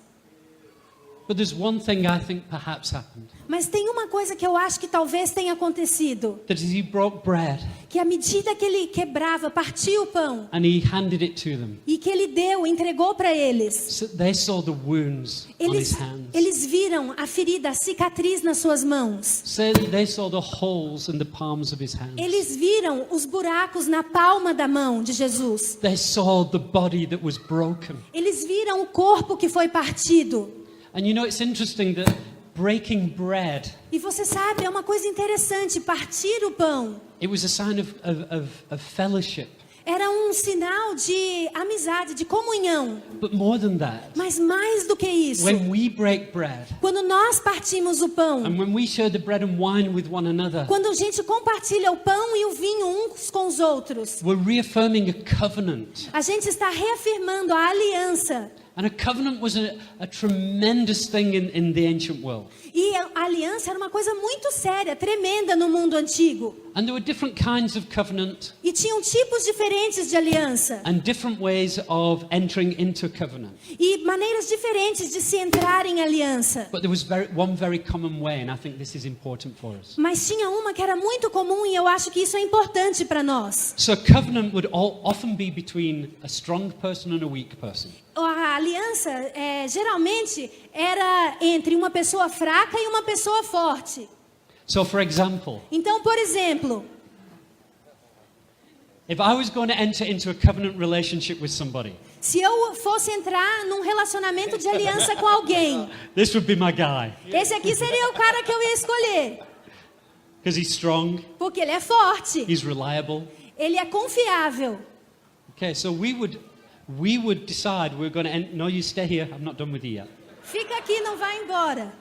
But there's one thing I think perhaps happened. Mas tem uma coisa que eu acho que talvez tenha acontecido. That as he broke bread Que à medida que ele quebrava, partia o pão, and he handed it to them, e que ele entregou para eles, so they saw the wounds on his hands. Eles viram a ferida, a cicatriz nas suas mãos. So they saw the holes in the palms of his hands. Eles viram os buracos na palma da mão de Jesus. They saw the body that was broken. Eles viram o corpo que foi partido. And you know, it's interesting that breaking bread, E você sabe, é uma coisa interessante, partir o pão it was a sign of fellowship. era um sinal de amizade, de comunhão. But more than that, Mas mais do que isso, when we break bread, quando nós partimos o pão, and when we share the bread and wine with one another, quando a gente compartilha o pão e o vinho uns com os outros, we're reaffirming a covenant. a gente está reafirmando a aliança. And a covenant was a tremendous thing in the ancient world. E a aliança era uma coisa muito séria, tremenda no mundo antigo. And there were different kinds of covenant E tinham tipos diferentes de aliança. and different ways of entering into a covenant. E maneiras diferentes de se entrar em aliança. But there was one very common way, and I think this is important for us. Mas tinha uma que era muito comum e eu acho que isso é importante para nós. So a covenant would often be between a strong person and a weak person. A aliança geralmente era entre uma pessoa fraca e uma pessoa forte. So for example, Então, por exemplo, if I was going to enter into a covenant relationship with somebody, se eu fosse entrar num relacionamento de aliança com alguém, this would be my guy, esse aqui seria o cara que eu ia escolher. because he's strong, Porque ele é forte, he's reliable. ele é confiável. Okay, so we would decide we're going to no, you stay here, I'm not done with you yet. Fica aqui, não vai embora.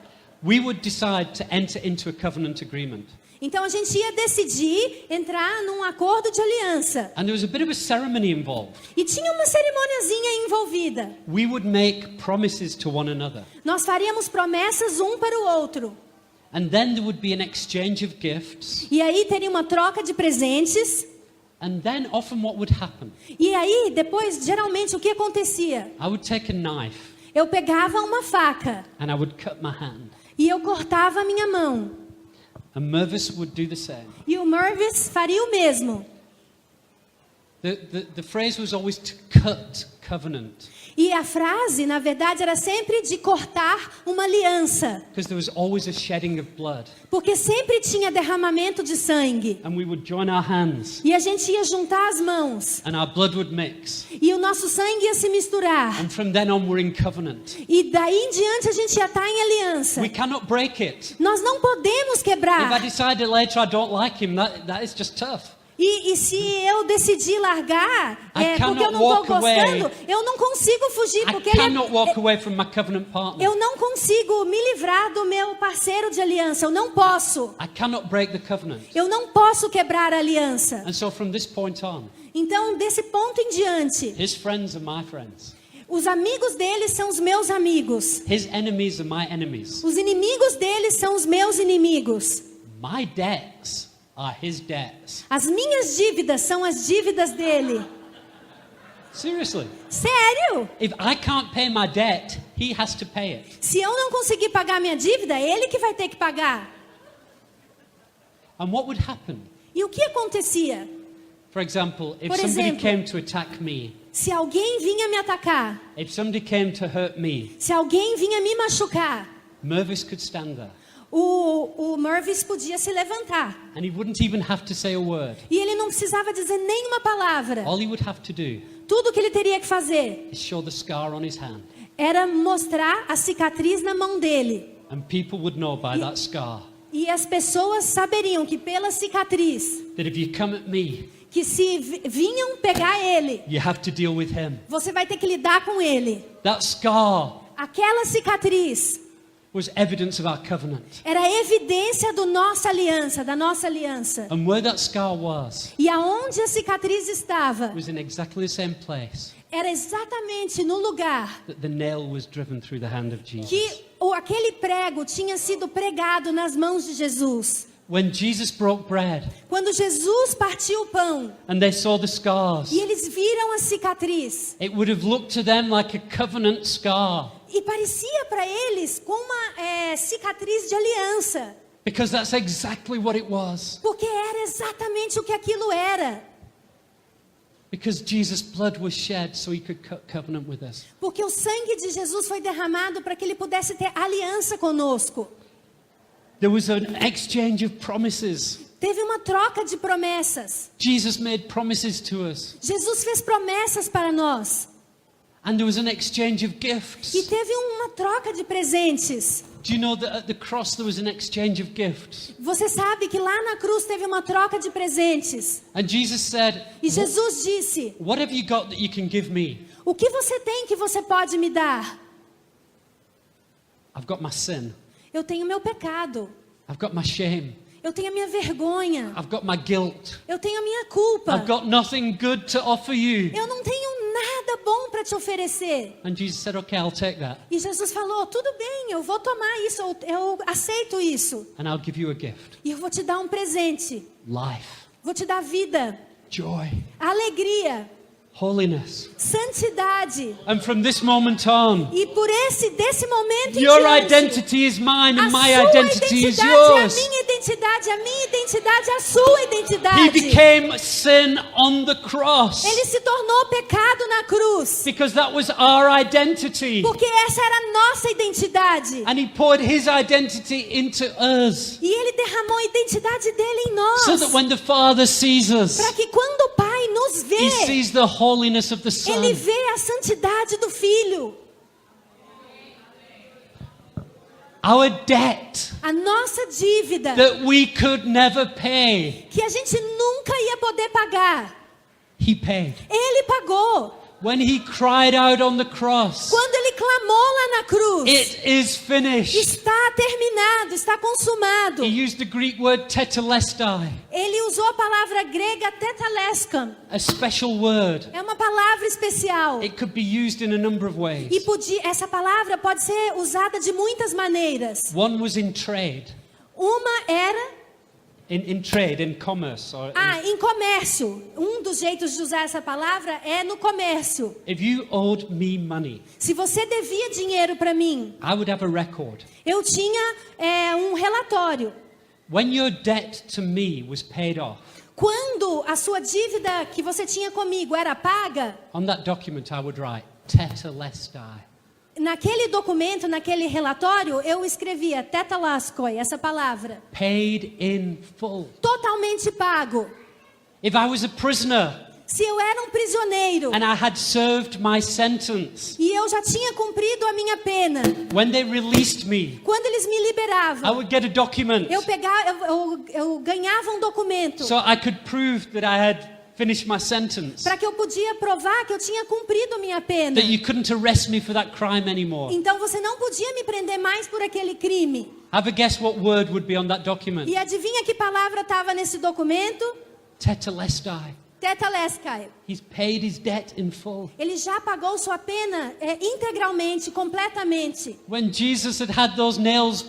We would decide to enter into a covenant agreement. Então a gente ia decidir entrar num acordo de aliança. And there was a bit of a ceremony involved. E tinha uma cerimoniazinha envolvida. We would make promises to one another. Nós faríamos promessas um para o outro. And then there would be an exchange of gifts. E aí teria uma troca de presentes. And then often what would happen? E aí, depois, geralmente, o que acontecia? I would take a knife Eu pegava uma faca and I would cut my hand. e eu cortava a minha mão. And Mervis would do the same. E o Mervis faria o mesmo. The phrase was always to cut covenant. E a frase, na verdade, era sempre de cortar uma aliança. Because there was always a shedding of blood. Porque sempre tinha derramamento de sangue. And we would join our hands. E a gente ia juntar as mãos. And our blood would mix. E o nosso sangue ia se misturar. And from then on we're in covenant. E daí em diante a gente ia estar em aliança. We cannot break it. Nós não podemos If I quebrar. decide later I don't like him, that is just tough. E se eu decidir largar, porque eu não estou gostando, eu não consigo fugir, porque I cannot walk away from my covenant partner. eu não consigo me livrar do meu parceiro de aliança. Eu não posso. I cannot break the covenant. Eu não posso quebrar a aliança. And so from this point on, Então, desse ponto em diante, his friends are my friends. os amigos dele são os meus amigos. His enemies are my enemies. Os inimigos dele são os meus inimigos. My debts are his debts. As minhas dívidas são as dívidas dele. Seriously. Sério? If I can't pay my debt, he has to pay it. Se eu não conseguir pagar minha dívida, é ele que vai ter que pagar. And what would happen? E o que acontecia? For example, if Por somebody exemplo, came to attack me, se alguém vinha me atacar, if somebody came to hurt me, se alguém vinha me machucar, Mervis could stand there. o Mervis podia se levantar. And he wouldn't even have to say a word. E ele não precisava dizer nenhuma palavra. All he would have to do Tudo que ele teria que fazer is show the scar on his hand. era mostrar a cicatriz na mão dele. And people would know by that scar E as pessoas saberiam que pela cicatriz, that if you come at me, que se vinham pegar ele, you have to deal with him. você vai ter que lidar com ele. That scar Aquela cicatriz was evidence of our covenant. era evidência da nossa aliança. And where that scar was E aonde a cicatriz estava, was in exactly the same place era exatamente no lugar that the nail was driven through the hand of Jesus. que aquele prego tinha sido pregado nas mãos de Jesus. When Jesus broke bread Quando Jesus partiu o pão and they saw the scars, e eles viram a cicatriz, it would have looked to them like a covenant scar, e parecia para eles como uma cicatriz de aliança, because that's exactly what it was. porque era exatamente o que aquilo era. Because Jesus' blood was shed so he could cut covenant with us. Porque o sangue de Jesus foi derramado para que ele pudesse ter aliança conosco. There was an exchange of promises. Teve uma troca de promessas. Jesus made promises to us. Jesus fez promessas para nós. And there was an exchange of gifts. E teve uma troca de presentes. Do you know that at the cross there was an exchange of gifts? Você sabe que lá na cruz teve uma troca de presentes. And Jesus said, E Jesus disse: what have you got that you can give me? o que você tem que você pode me dar? I've got my sin. Eu tenho meu pecado. I've got my shame. Eu tenho a minha vergonha. I've got my guilt. Eu tenho a minha culpa. I've got nothing good to offer you. Eu não tenho nada bom para te oferecer. And Jesus said, okay, I'll take that. E Jesus falou: tudo bem, eu vou tomar isso, eu aceito isso. And I'll give you a gift. E eu vou te dar um presente. Life, Vou te dar vida, joy, alegria, holiness. santidade. And from this moment on, E desse momento em your diante, identity is mine a and my sua identity is identidade é yours. a minha identidade é a sua He identidade. became sin on the cross Ele se tornou pecado na cruz, because that was our identity. porque essa era a nossa identidade. And he poured his identity into us E ele derramou a identidade dele em nós, so that when the Father sees us, para que quando o Pai nos he vê, sees the holiness of the Son. ele vê a santidade do Filho. Our debt A nossa dívida, that we could never pay, que a gente nunca ia poder pagar, he paid. ele pagou. When he cried out on the cross, Quando ele clamou lá na cruz: it is finished. está terminado, está consumado. He used the Greek word tetelestai, Ele usou a palavra grega teteleskan. a special word. É uma palavra especial. It could be used in a number of ways. E essa palavra pode ser usada de muitas maneiras. One was in trade, Uma era in trade, in commerce. Or em comércio. Um dos jeitos de usar essa palavra é no comércio. if you owed me money, Se você devia dinheiro para mim, I would have a record. eu tinha um relatório. When your debt to me was paid off, Quando a sua dívida que você tinha comigo era paga, on that document I would write tetelestai. naquele documento, naquele relatório, eu escrevia tetalaskoi, essa palavra. Paid in full. Totalmente pago. If I was a prisoner Se eu era um prisioneiro and I had served my sentence, e eu já tinha cumprido a minha pena, when they released me, quando eles me I liberavam, would get a document eu ganhava um documento so I could prove that I had finished my sentence, para que eu podia provar que eu tinha cumprido minha pena. that you couldn't arrest me for that crime anymore. Então você não podia me prender mais por aquele crime. Have a guess what word would be on that document? E adivinha que palavra estava nesse documento? Tetelestai. Teteleskai. He's paid his debt in full. Ele já pagou sua pena integralmente, completamente. When Jesus had those nails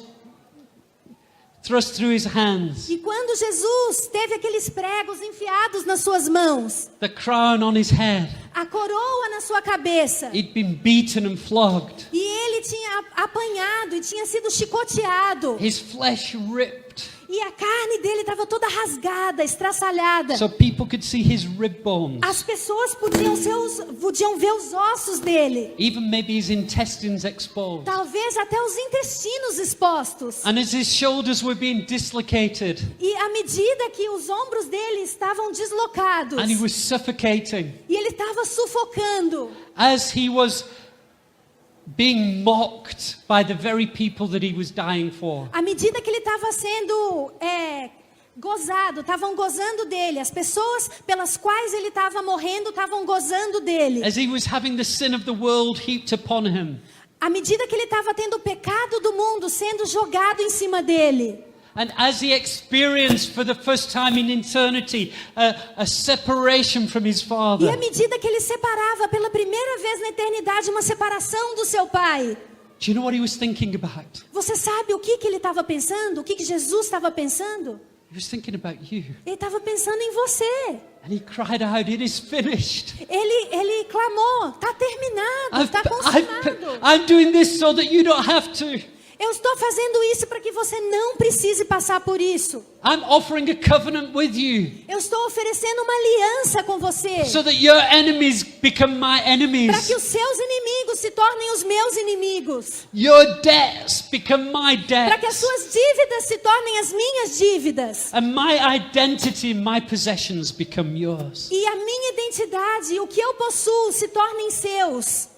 thrust through his hands, E quando Jesus teve aqueles pregos enfiados nas suas mãos, the crown on his head, a coroa na sua cabeça, he'd been beaten and flogged, e ele tinha apanhado e tinha sido chicoteado, his flesh ripped e a carne dele estava toda rasgada, estraçalhada. so people could see his rib bones, As pessoas podiam ver os ossos dele, even maybe his intestines exposed. talvez até os intestinos expostos. And as his shoulders were being dislocated E à medida que os ombros dele estavam deslocados, and he was suffocating, e ele estava sufocando, as he was being mocked by the very people that he was dying for, à medida que ele estava sendo gozado, estavam gozando dele, as pessoas pelas quais ele estava morrendo estavam gozando dele. as he was having the sin of the world heaped upon him, À medida que ele estava tendo o pecado do mundo sendo jogado em cima dele. and as he experienced for the first time in eternity a separation from his E Father, à medida que ele separava pela primeira vez na eternidade uma separação do seu pai. do you know what he was thinking about? Você sabe o que ele estava pensando? O que Jesus estava pensando? He was thinking about you. Ele estava pensando em você. And he cried out, it is finished. Ele clamou, está terminado, está consumado. I'm doing this so that you don't have to. Eu estou fazendo isso para que você não precise passar por isso. I'm offering a covenant with you Eu estou oferecendo uma aliança com você, so that your enemies become my para que enemies. os seus inimigos se tornem os meus inimigos, Your debts become my para que as debts. suas dívidas se tornem as minhas dívidas, And my identity, my possessions become yours. e a minha identidade, o que eu possuo, se tornem seus.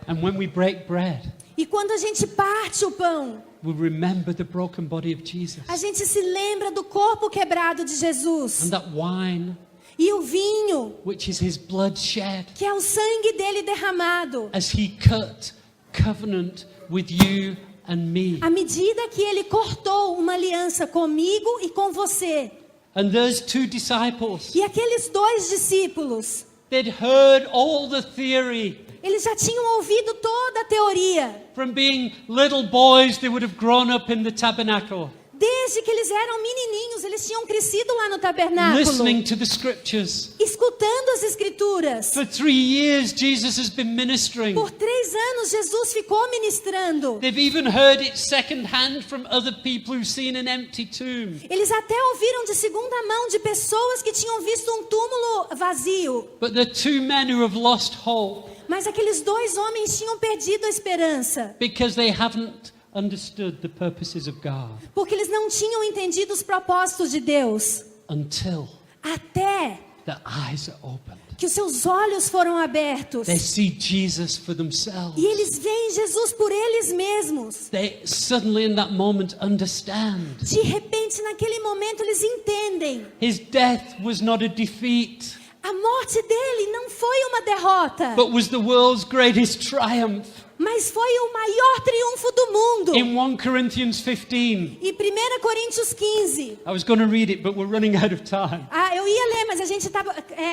And when we break bread, E quando a gente parte o pão, we remember the broken body of Jesus. a gente se lembra do corpo quebrado de Jesus. And that wine, E o vinho, which is his blood shed, que é o sangue dele derramado. as he cut covenant with you and me. À medida que ele cortou uma aliança comigo e com você. And those two disciples, E aqueles 2 discípulos, they'd heard all the theory. eles já tinham ouvido toda a teoria. From being little boys, they would have grown up in the tabernacle, Desde que eles eram menininhos, eles tinham crescido lá no tabernáculo, listening to the scriptures. escutando as escrituras. For 3 years, Jesus has been ministering. Por 3 anos, Jesus ficou ministrando. They've even heard it secondhand from other people who've seen an empty tomb. Eles até ouviram de segunda mão de pessoas que tinham visto um túmulo vazio. But the 2 men who have lost hope Mas aqueles 2 homens tinham perdido a esperança, because they haven't understood the purposes of God porque eles não tinham entendido os propósitos de Deus. until Até their eyes are opened. que os seus olhos foram abertos. They see Jesus for themselves. E eles veem Jesus por eles mesmos. They suddenly in that moment understand. De repente, naquele momento, eles entendem. His death was not a defeat, A morte dele não foi uma derrota, but was the world's greatest triumph. mas foi o maior triunfo do mundo. In 1 Corinthians 15, E 1 Coríntios 15. I was going to read it, but we're running out of time. Eu ia ler, mas a gente está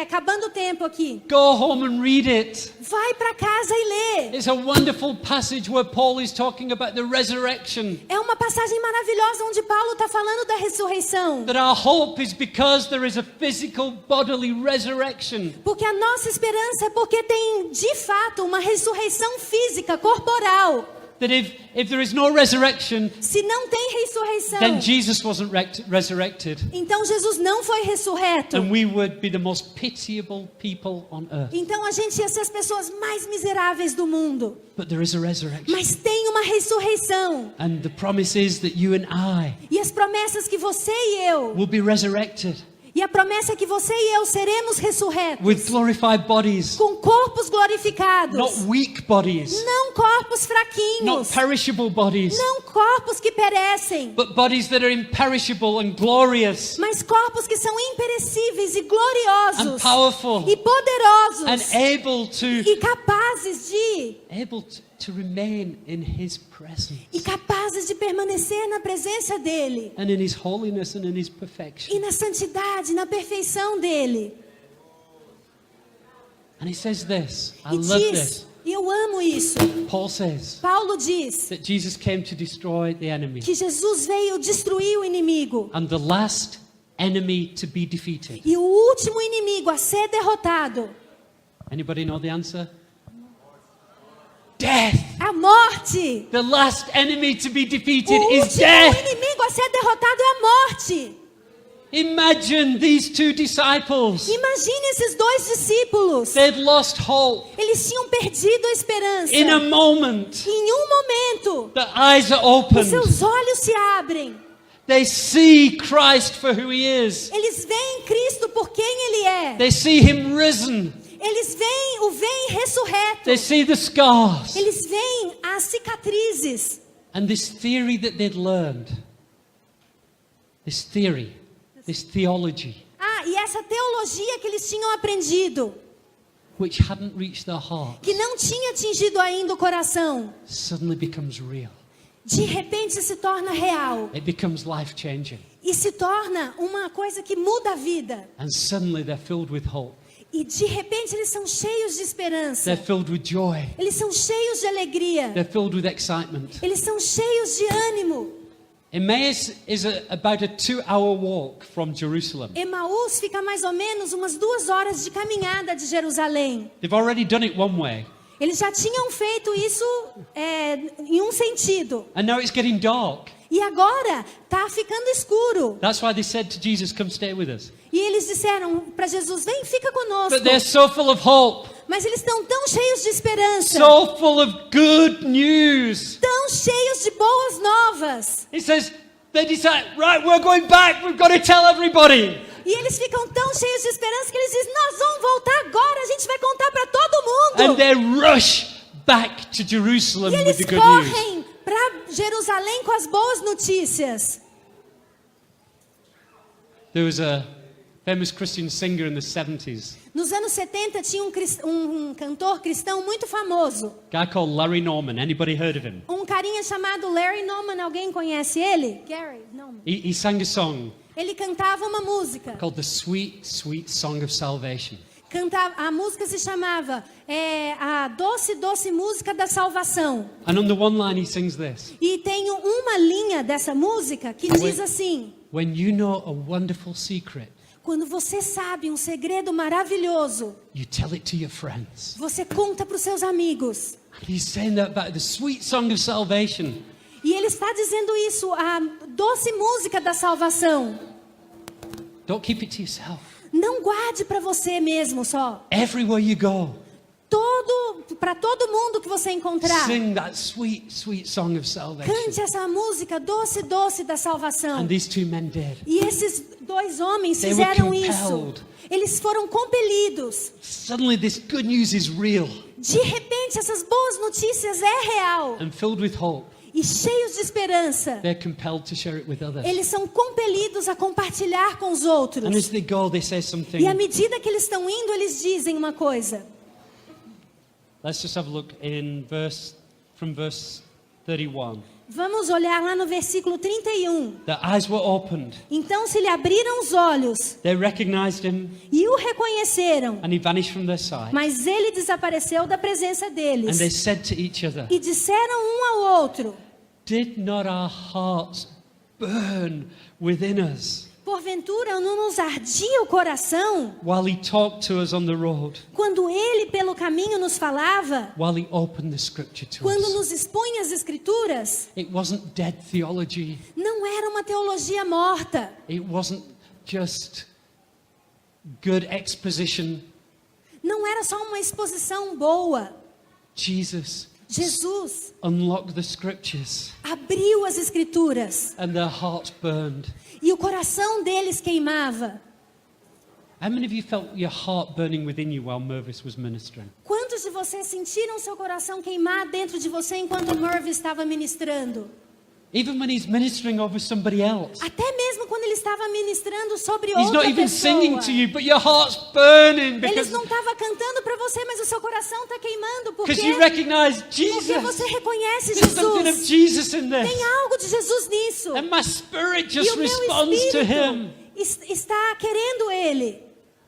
acabando o tempo aqui. Go home and read it. Vai para casa e lê. It's a wonderful passage where Paul is talking about the resurrection. É uma passagem maravilhosa onde Paulo está falando da ressurreição. That our hope is because there is a physical bodily resurrection. Porque a nossa esperança é porque tem, de fato, uma ressurreição física, corporal. That if there is no resurrection, Se não tem ressurreição, then Jesus wasn't resurrected. então Jesus não foi ressurreto. And we would be the most pitiable people on earth. Então a gente ia ser as pessoas mais miseráveis do mundo. But there is a resurrection. Mas tem uma ressurreição. And the promise is that you and I E as promessas que você e eu, will be resurrected e a promessa é que você e eu seremos ressurretos. with glorified bodies, Com corpos glorificados. not weak bodies, Não corpos not fraquinhos. perishable bodies, Não corpos que perecem. but bodies that are imperishable and glorious Mas corpos que são imperecíveis e gloriosos. and powerful E poderosos. and able E capazes de to remain in His presence E capazes de permanecer na presença dele. and in His holiness and in His perfection. E na santidade, na perfeição dele. And He says this, I E love diz, this. e eu amo isso. Paul says Paulo diz that Jesus came to destroy the enemy que Jesus veio destruir o inimigo. and the last enemy to be defeated. E o último inimigo a ser derrotado. Anybody know the answer? Death. A morte. The last enemy to be defeated O is último death. inimigo a ser derrotado é a morte. Imagine these 2 disciples. Imagine esses 2 discípulos. They'd lost hope. Eles tinham perdido a esperança. In a moment, Em um momento, the eyes are os opened. seus olhos se abrem. They see Christ for who He is. Eles veem Cristo por quem Ele é. They see Him risen. Eles veem ressurreto. They see the scars. Eles veem as cicatrizes. And this theory that they'd learned, this theology, E essa teologia que eles tinham aprendido, which hadn't reached their heart, que não tinha atingido ainda o coração, suddenly becomes real. de repente se torna real. It becomes life-changing. E se torna uma coisa que muda a vida. And suddenly they're filled with hope. E de repente eles são cheios de esperança. They're filled with joy. Eles são cheios de alegria. They're filled with excitement. Eles são cheios de ânimo. Emmaus is about a 2-hour walk from Jerusalem. Emaús fica mais ou menos umas 2 horas de caminhada de Jerusalém. They've already done it one way. Eles já tinham feito isso em um sentido. And now it's getting dark. E agora está ficando escuro. That's why they said to Jesus, come stay with us. E eles disseram para Jesus, vem, fica conosco. But they're so full of hope. Mas eles estão tão cheios de esperança. So full of good news. Tão cheios de boas novas. He says, they decide, right, we're going back. We've got to tell everybody. E eles ficam tão cheios de esperança que eles dizem, nós vamos voltar agora, a gente vai contar para todo mundo. And they rush back to Jerusalem E with eles the good news. correm para Jerusalém com as boas notícias. There was a famous Christian singer in the 70s, Nos anos 70 tinha um cantor cristão muito famoso. a guy called Larry Norman. Anybody heard of him? Um carinha chamado Larry Norman, alguém conhece ele? Gary Norman. He sang a song Ele cantava uma música. called The Sweet, Sweet Song of Salvation. A música se chamava a Doce, Doce Música da Salvação. And on the one line he sings this: E tem uma linha dessa música que diz assim: when you know a wonderful secret, quando você sabe um segredo maravilhoso, you tell it to your friends. você conta para os seus amigos. And he's saying that about the sweet song of salvation. E ele está dizendo isso, a doce música da salvação. Don't keep it to yourself. Não guarde para você mesmo só. Everywhere you go, Para todo mundo que você encontrar. sing that sweet, sweet song of salvation. Cante essa música doce, doce da salvação. And these two men did. E esses dois homens They were fizeram isso. compelled. Eles foram compelidos. Suddenly this good news is real De repente, essas boas notícias é real. and filled with hope. E cheios de esperança. They're compelled to share it with others. Eles são compelidos a compartilhar com os outros. And as they go, they say something. E à medida que eles estão indo, eles dizem uma coisa. Let's just have a look from verse 31. Vamos olhar lá no versículo 31. Their eyes were opened. Então se lhe abriram os olhos They recognized him, e o reconheceram. and he vanished from their sight. Mas ele desapareceu da presença And deles. they said to each other, E disseram um ao outro: did not our hearts burn within us porventura não nos ardia o coração while he talked to us on the road, quando ele pelo caminho nos falava, while he opened the scripture to quando us? nos expunha as escrituras? It wasn't dead theology. Não era uma teologia morta. It wasn't just good exposition. Não era só uma exposição boa. Jesus Jesus unlocked the scriptures abriu as escrituras and their hearts burned. e o coração deles queimava. How many of you felt your heart burning within you while Mervis was ministering? Quantos de vocês sentiram seu coração queimar dentro de você enquanto Merv estava ministrando? Even when he's ministering over somebody else. Até mesmo quando ele estava ministrando sobre He's outra not even pessoa. singing to you, but your heart's burning Eles because não estavam cantando para você, mas o seu coração está queimando. Por quê? you recognize Porque você Jesus. reconhece There's something of Jesus. Jesus in this. Tem algo de Jesus nisso. And my spirit E just o meu responds to him. espírito está querendo ele.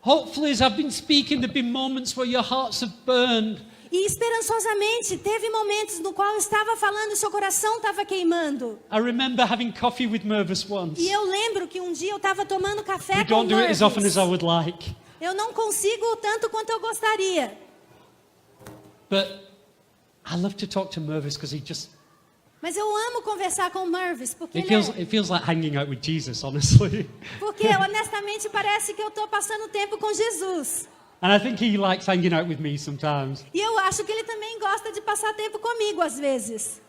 Hopefully, as I've been speaking, there have been moments where your hearts have burned. E esperançosamente, teve momentos no qual eu estava falando e seu coração estava queimando. I remember having coffee with Mervis once. E eu lembro que um dia eu estava tomando café We com don't do it as often Mervis. as I would like. Eu não consigo tanto quanto eu gostaria. But I love to talk to Mervis because Mas eu amo conversar com o Mervis, porque it feels like hanging out with Jesus, honestly. porque honestamente parece que eu estou passando tempo com Jesus. And I think he likes hanging out with me sometimes. E eu acho que ele também gosta de passar tempo comigo às vezes.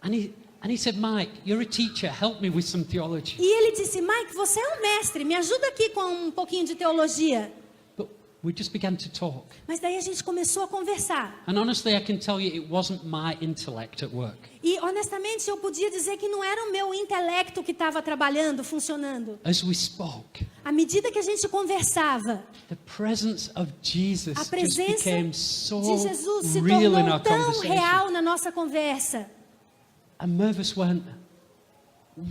And he said, Mike, you're a teacher. Help me with some theology. E ele disse: Mike, você é um mestre, me ajuda aqui com um pouquinho de teologia. But we just began to talk. Mas daí a gente começou a conversar. And honestly, I can tell you it wasn't my intellect at work. E honestamente eu podia dizer que não era o meu intelecto que estava trabalhando, funcionando. As we spoke, À medida que a gente conversava, the presence of Jesus a just presença became so de Jesus se real in tornou our tão conversation. real na nossa conversa. And Mervis went,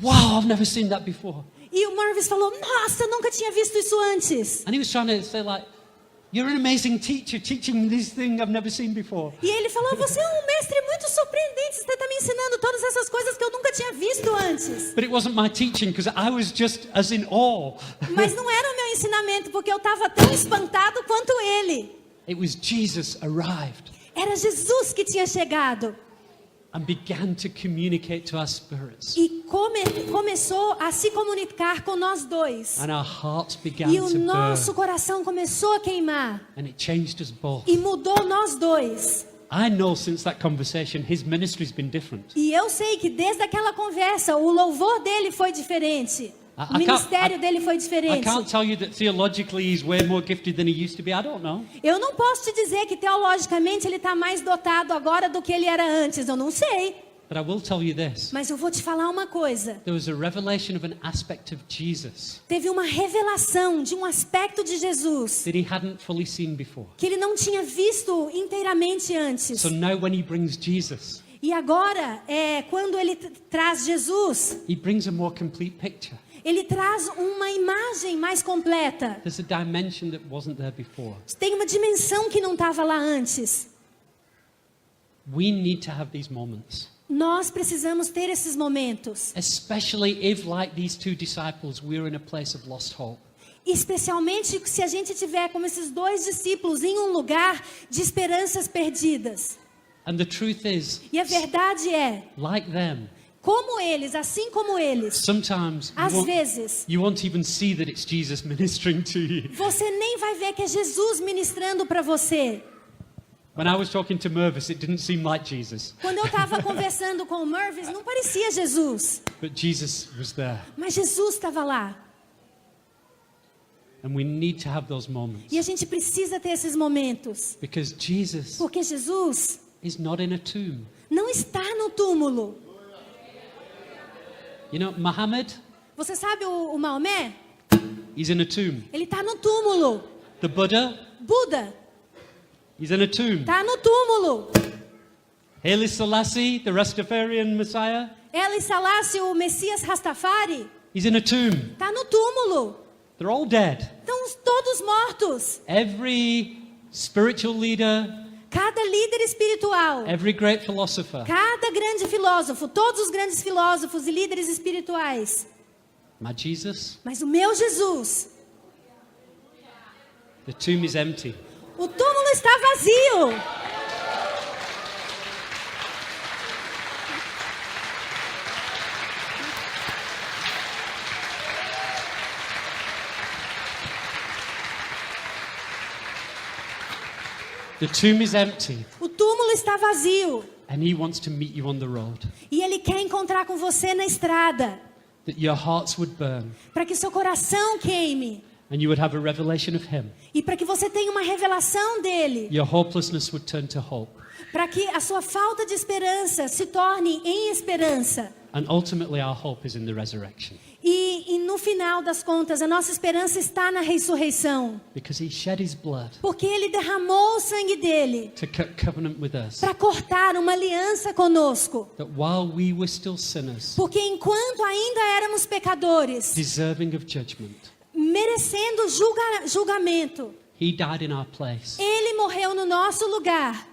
wow, I've never seen that before. E o Mervis falou: nossa, eu nunca tinha visto isso antes. And he was trying to say like, you're an amazing teacher teaching me this thing I've never seen before. E ele falou: você é um mestre muito surpreendente, você está me ensinando todas essas coisas que eu nunca tinha visto antes. But it wasn't my teaching because I was just as in awe. Mas não era o meu ensinamento, porque eu estava tão espantado quanto ele. It was Jesus arrived Era Jesus que tinha chegado and began to communicate to our spirits. e começou a se comunicar com nós dois. And our hearts began E o to nosso burn. coração começou a queimar And it changed us both. e mudou nós dois. I know since that conversation, his ministry's been different. E eu sei que desde aquela conversa o louvor dele foi diferente. O ministério dele foi I diferente. can't tell you that theologically he's way more gifted than he used to be. I don't know. Eu não posso te dizer que teologicamente ele está mais dotado agora do que ele era antes. Eu não sei. But I will tell you this. Mas eu vou te falar uma coisa. There was a revelation of an aspect of Jesus Teve uma revelação de um aspecto de Jesus that he hadn't fully seen before. que ele não tinha visto inteiramente antes. So now when he brings Jesus, E agora, quando ele traz Jesus, he brings a more complete picture. ele traz uma imagem mais completa. There's a dimension that wasn't there before. Tem uma dimensão que não estava lá antes. We need to have these moments. Nós precisamos ter esses momentos. Especially if, like these two disciples, we're in a place of lost hope. Especialmente se a gente tiver como esses dois discípulos em um lugar de esperanças perdidas. And the truth is, E a verdade é, like them, como eles, assim como eles, sometimes às vezes, you won't even see that it's Jesus ministering to you. você nem vai ver que é Jesus ministrando para você. When I was talking to Mervis, it didn't seem like Jesus, Quando eu estava conversando com o Mervis, não parecia Jesus, but Jesus was there. mas Jesus estava lá. And we need to have those moments E a gente precisa ter esses momentos, because Jesus porque Jesus is not in a tomb. não está no túmulo. You know, Muhammad, Você sabe o Maomé? he's in a tomb. Ele está no túmulo. The Buddha, Buda he's in a tomb. está no túmulo. Haile Selassie, the Rastafarian Messiah, Haile Selassie, o Messias Rastafari, he's in a tomb. está no túmulo. They're all dead. Estão todos mortos. Every spiritual leader, Cada líder espiritual, every great philosopher. cada grande filósofo, todos os grandes filósofos e líderes espirituais. My Jesus, Mas o meu Jesus, the tomb is empty. o túmulo está vazio. The tomb is empty, O túmulo está vazio. and he wants to meet you on the road. E Ele quer encontrar com você na estrada, That your hearts would burn, para que seu coração queime. and you would have a revelation of him. E para que você tenha uma revelação dele. Your hopelessness would turn to hope. Para que a sua falta de esperança se torne em esperança. And ultimately, our hope is in the resurrection. E no final das contas, a nossa esperança está na ressurreição. Because he shed his blood Porque Ele derramou o sangue dele to cut covenant with us. para cortar uma aliança conosco. That while we were still sinners, Porque enquanto ainda éramos pecadores, deserving of judgment, merecendo julgamento, he died in our place. Ele morreu no nosso lugar.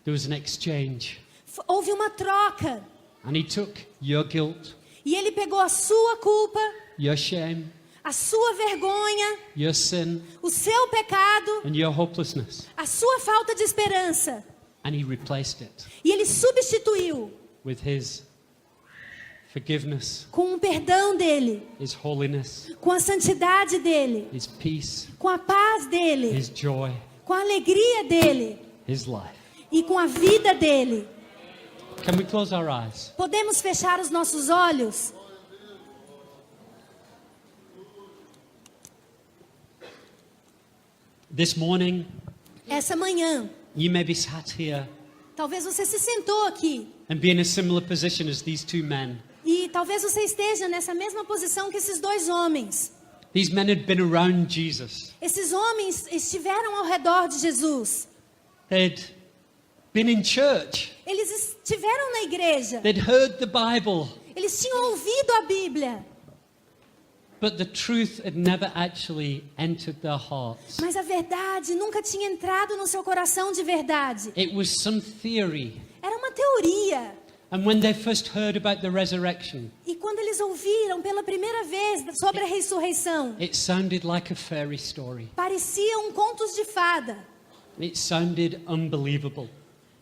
There was an exchange. Houve uma troca. And he took your guilt, E Ele pegou a sua culpa, your shame, a sua vergonha, your sin, o seu pecado, and your hopelessness. a sua falta de esperança. And he replaced it E Ele substituiu with his forgiveness, com o perdão dele, his holiness, com a santidade dele, his peace, com a paz dele, his joy, com a alegria dele his life. e com a vida dele. Can we close our eyes? Podemos fechar os nossos olhos? This morning, Essa manhã, you may be sat here talvez você se sentou aqui and be in a similar position as these two men. e talvez você esteja nessa mesma posição que esses dois homens. These men had been around Jesus. Esses homens estiveram ao redor de Jesus. They'd been in church. Eles estiveram na igreja. They'd heard the Bible. Eles tinham ouvido a Bíblia. But the truth had never actually entered their hearts. Mas a verdade nunca tinha entrado no seu coração de verdade. It was some theory. Era uma teoria. And when they first heard about the resurrection, E quando eles ouviram pela primeira vez sobre a ressurreição, it sounded like a fairy story. parecia um contos de fada. It sounded unbelievable.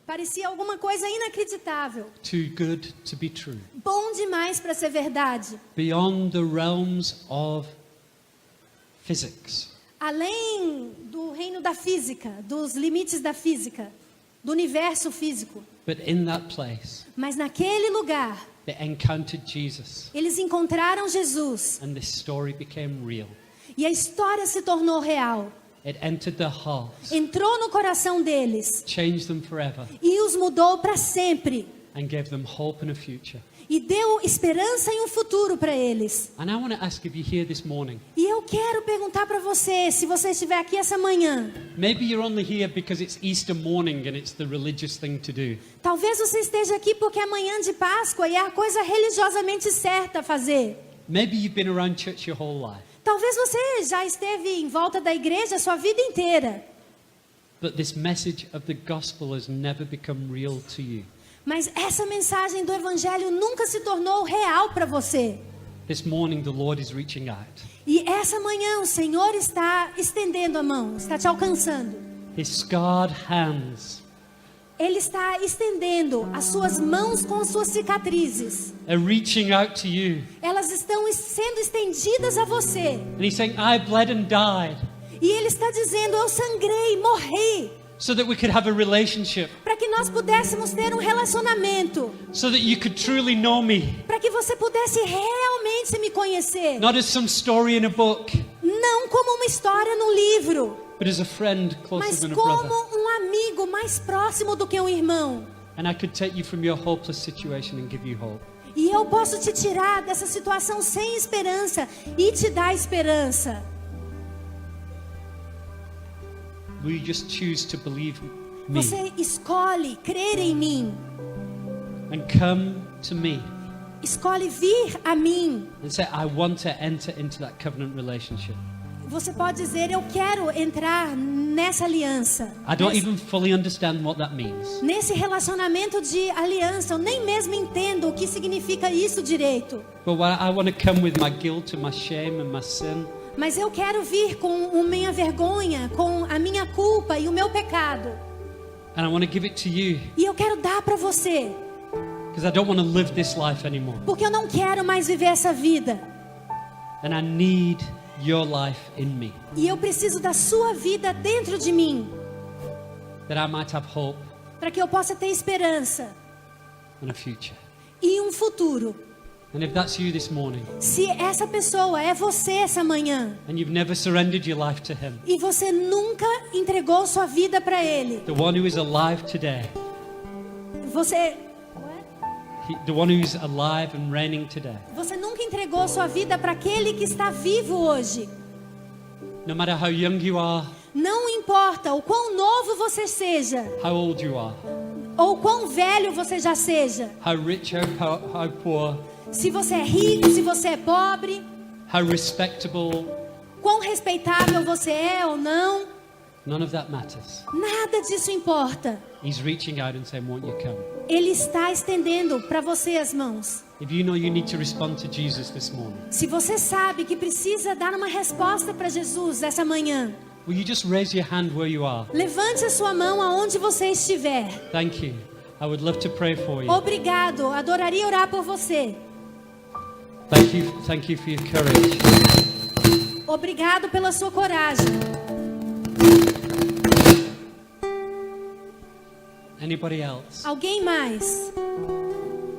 Parecia alguma coisa inacreditável. Too good to be true. Bom demais para ser verdade. Beyond the realms of physics. Além do reino da física, dos limites da física, do universo físico. But in that place, Mas naquele lugar, They encountered Jesus, Eles encontraram Jesus. and this story became real. E a história se tornou real. It entered their hearts, Entrou no coração deles. changed them forever, E os mudou para sempre. and gave them hope and a future. E deu esperança e um futuro para eles. And I want to ask if you're here this morning. E eu quero perguntar para você, se você estiver aqui essa manhã. Maybe you're only here because it's Easter morning and it's the religious thing to do. Talvez você esteja aqui porque é manhã de Páscoa e é a coisa religiosamente certa a fazer. Maybe you've been around church your whole life. Talvez você já esteve em volta da igreja a sua vida inteira. But this message of the gospel has never become real to you. Mas essa mensagem do evangelho nunca se tornou real para você. This morning the Lord is reaching out. E essa manhã o Senhor está estendendo a mão, está te alcançando. His scarred hands Ele está estendendo as suas mãos com as suas cicatrizes. are reaching out to you. Elas estão sendo estendidas a você. And he's saying, I bled and died E Ele está dizendo, eu sangrei, morri, so that we could have a relationship, para que nós pudéssemos ter um relacionamento. so that you could truly know me, Para que você pudesse realmente me conhecer. not as some story in a book, Não como uma história num livro, but as a friend closer mas than a como brother. um amigo mais próximo do que um irmão. And I could take you from your hopeless situation and give you hope. E eu posso te tirar dessa situação sem esperança e te dar esperança. Will you just choose to believe me Você escolhe crer em mim. and come to me Escolhe vir a mim. and say, I want to enter into that covenant relationship? Você pode dizer, eu quero entrar nessa aliança. I don't even fully understand what that means. Nesse relacionamento de aliança, eu nem mesmo entendo o que significa isso direito. But I want to come with my guilt and my shame and my sin. Mas eu quero vir com a minha vergonha, com a minha culpa e o meu pecado. And I want to give it to you E eu quero dar para você, because I don't want to live this life anymore. porque eu não quero mais viver essa vida. And I need your life in me, E eu preciso da sua vida dentro de mim, that I might have hope para que eu possa ter esperança and a future. e um futuro. And if that's you this morning, Se essa pessoa é você essa manhã, and you've never surrendered your life to Him, e você nunca entregou sua vida para Ele, the one who is alive today, the one who is alive and reigning today, você nunca entregou sua vida para aquele que está vivo hoje. no matter how young you are, Não importa o quão novo você seja, how old you are, ou quão velho você já seja, how rich, how poor, se você é rico, se você é pobre, how respectable, quão respeitável você é ou não, none of that matters. nada disso importa. He's reaching out and saying, won't you come? Ele está estendendo para você as mãos. If you know you need to respond to Jesus this morning, Se você sabe que precisa dar uma resposta para Jesus essa manhã, will you just raise your hand where you are? levante a sua mão aonde você estiver. Thank you. I would love to pray for you. Obrigado, adoraria orar por você. Thank you for your courage. Obrigado pela sua coragem. Anybody else? Alguém mais?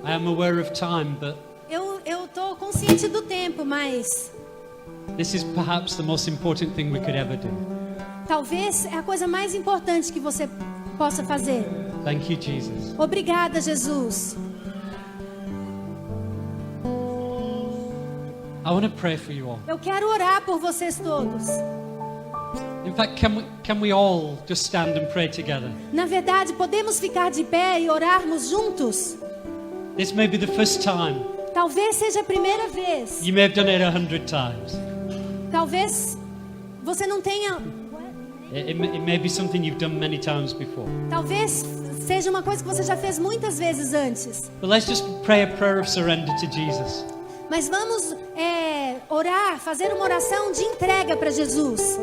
I am aware of time, but Eu tô consciente do tempo, mas this is perhaps the most important thing we could ever do. talvez é a coisa mais importante que você possa fazer. Thank you, Jesus. Obrigada, Jesus. I want to pray for you all. Eu quero orar por vocês todos. In fact, can we all just stand and pray together? Na verdade, podemos ficar de pé e orarmos juntos? This may be the first time. Talvez seja a primeira vez. You may have done it 100 times. Talvez você não tenha. It may be something you've done many times before. Talvez seja uma coisa que você já fez muitas vezes antes. But let's just pray a prayer of surrender to Jesus. Mas vamos orar, fazer uma oração de entrega para Jesus.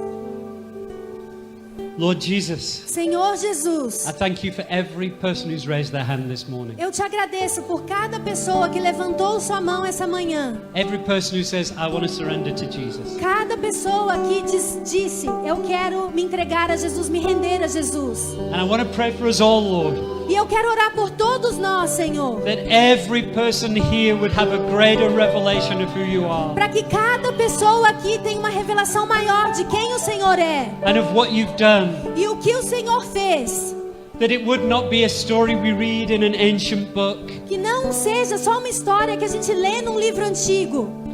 Lord Jesus, Senhor Jesus, I thank you for every person who's raised their hand this morning. eu te agradeço por cada pessoa que levantou sua mão essa manhã. Every person who says, I want to surrender to Jesus. Cada pessoa que disse, eu quero me entregar a Jesus, me render a Jesus. And I want to pray for us all, Lord, E eu quero orar por todos nós, Senhor. that every person here would have a greater revelation of who you are Para que cada pessoa aqui tenha uma revelação maior de quem o Senhor é. and of what you've done. E o que o Senhor fez. That it would not be a story we read in an ancient book, Que não seja só uma história que a gente lê num livro antigo.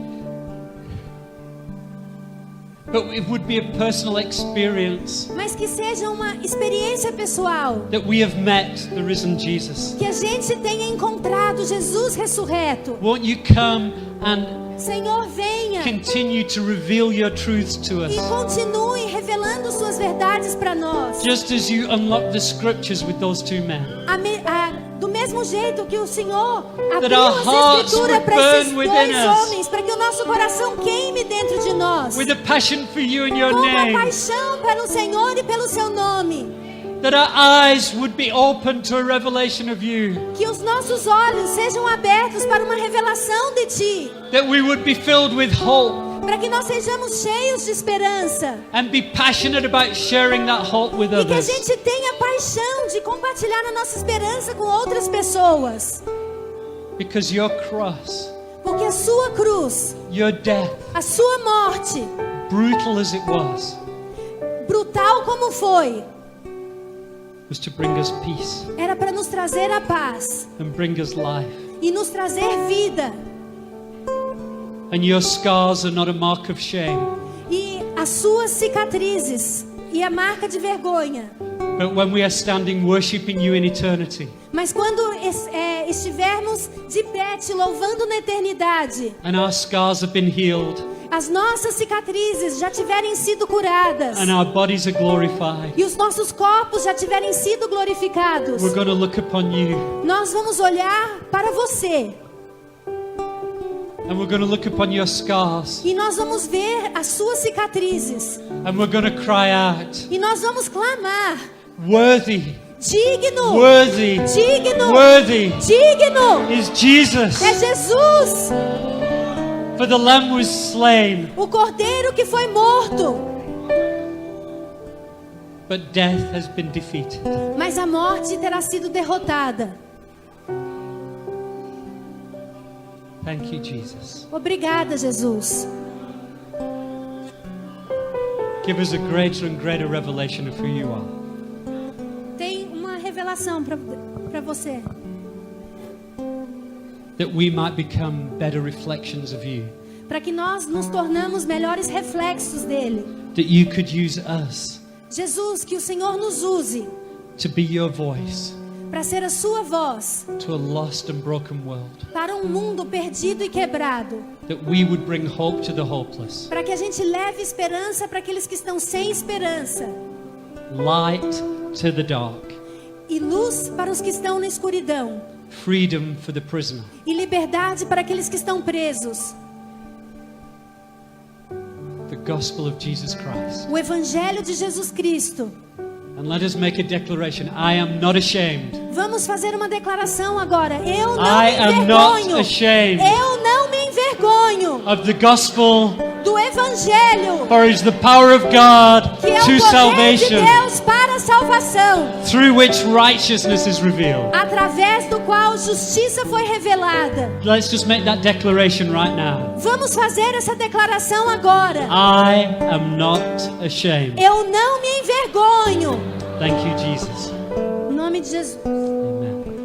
but it would be a personal experience Mas que seja uma experiência pessoal. that we have met the risen Jesus. Que a gente tenha encontrado Jesus ressurreto. Won't you come and Senhor, venha continue to reveal your truths to us? e continue revelando suas verdades para nós. Just as you unlocked the scriptures with those two men. Do mesmo jeito que o Senhor That abriu our as hearts escrituras would para esses burn dois within us. homens, para que o nosso coração queime dentro de nós. With a passion for you and your Com uma name. paixão pelo Senhor e pelo seu nome. That our eyes would be open to a revelation of you. Que os nossos olhos sejam abertos para uma revelação de Ti. That we would be filled with hope Para que nós sejamos cheios de esperança. and be passionate about sharing that hope with E que a others. gente tenha paixão de compartilhar a nossa esperança com outras pessoas. Because your cross, Porque a sua cruz, your death, a sua morte, brutal as it was brutal como to bring us peace era para nos trazer a paz and bring us life. e nos trazer vida. And your scars are not a mark of shame, E as suas cicatrizes e a marca de vergonha. but when we are standing worshiping you in eternity, Mas quando estivermos de pé te louvando na eternidade, and our scars have been healed, as nossas cicatrizes já tiverem sido curadas and our bodies are glorified, e os nossos corpos já tiverem sido glorificados, we're going to look upon you, nós vamos olhar para você and we're going to look upon your scars, e nós vamos ver as suas cicatrizes and we're going to cry out, e nós vamos clamar: worthy, digno, worthy, digno, worthy digno is Jesus. é Jesus, For the Lamb was slain, o Cordeiro que foi morto, but death has been defeated. mas a morte terá sido derrotada. Thank you, Jesus. Obrigada, Jesus. Give us a greater and greater revelation of who you are. Tem uma revelação para você. That we might become better reflections of you. Para que nós nos tornamos melhores reflexos dele. That you could use us Jesus, que o Senhor nos use to be your voice para ser a sua voz to a lost and broken world. para um mundo perdido e quebrado. That we would bring hope to the hopeless. Para que a gente leve esperança para aqueles que estão sem esperança. Light to the dark. E luz para os que estão na escuridão. Freedom for the prisoner. E liberdade para aqueles que estão presos. The gospel of Jesus Christ. O Evangelho de Jesus Cristo. And let us make a declaration. I am not ashamed. Vamos fazer uma declaração agora. Eu não I me am not envergonho. ashamed Eu não me envergonho of the gospel, do Evangelho, for it is the power of God que é o to poder de salvation, Deus para a salvação, through which righteousness is revealed. através do qual justiça foi revelada. Let's just make that declaration right now. Vamos fazer essa declaração agora. I am not ashamed. Eu não me envergonho. Thank you, Jesus. Em nome de Jesus. Amen.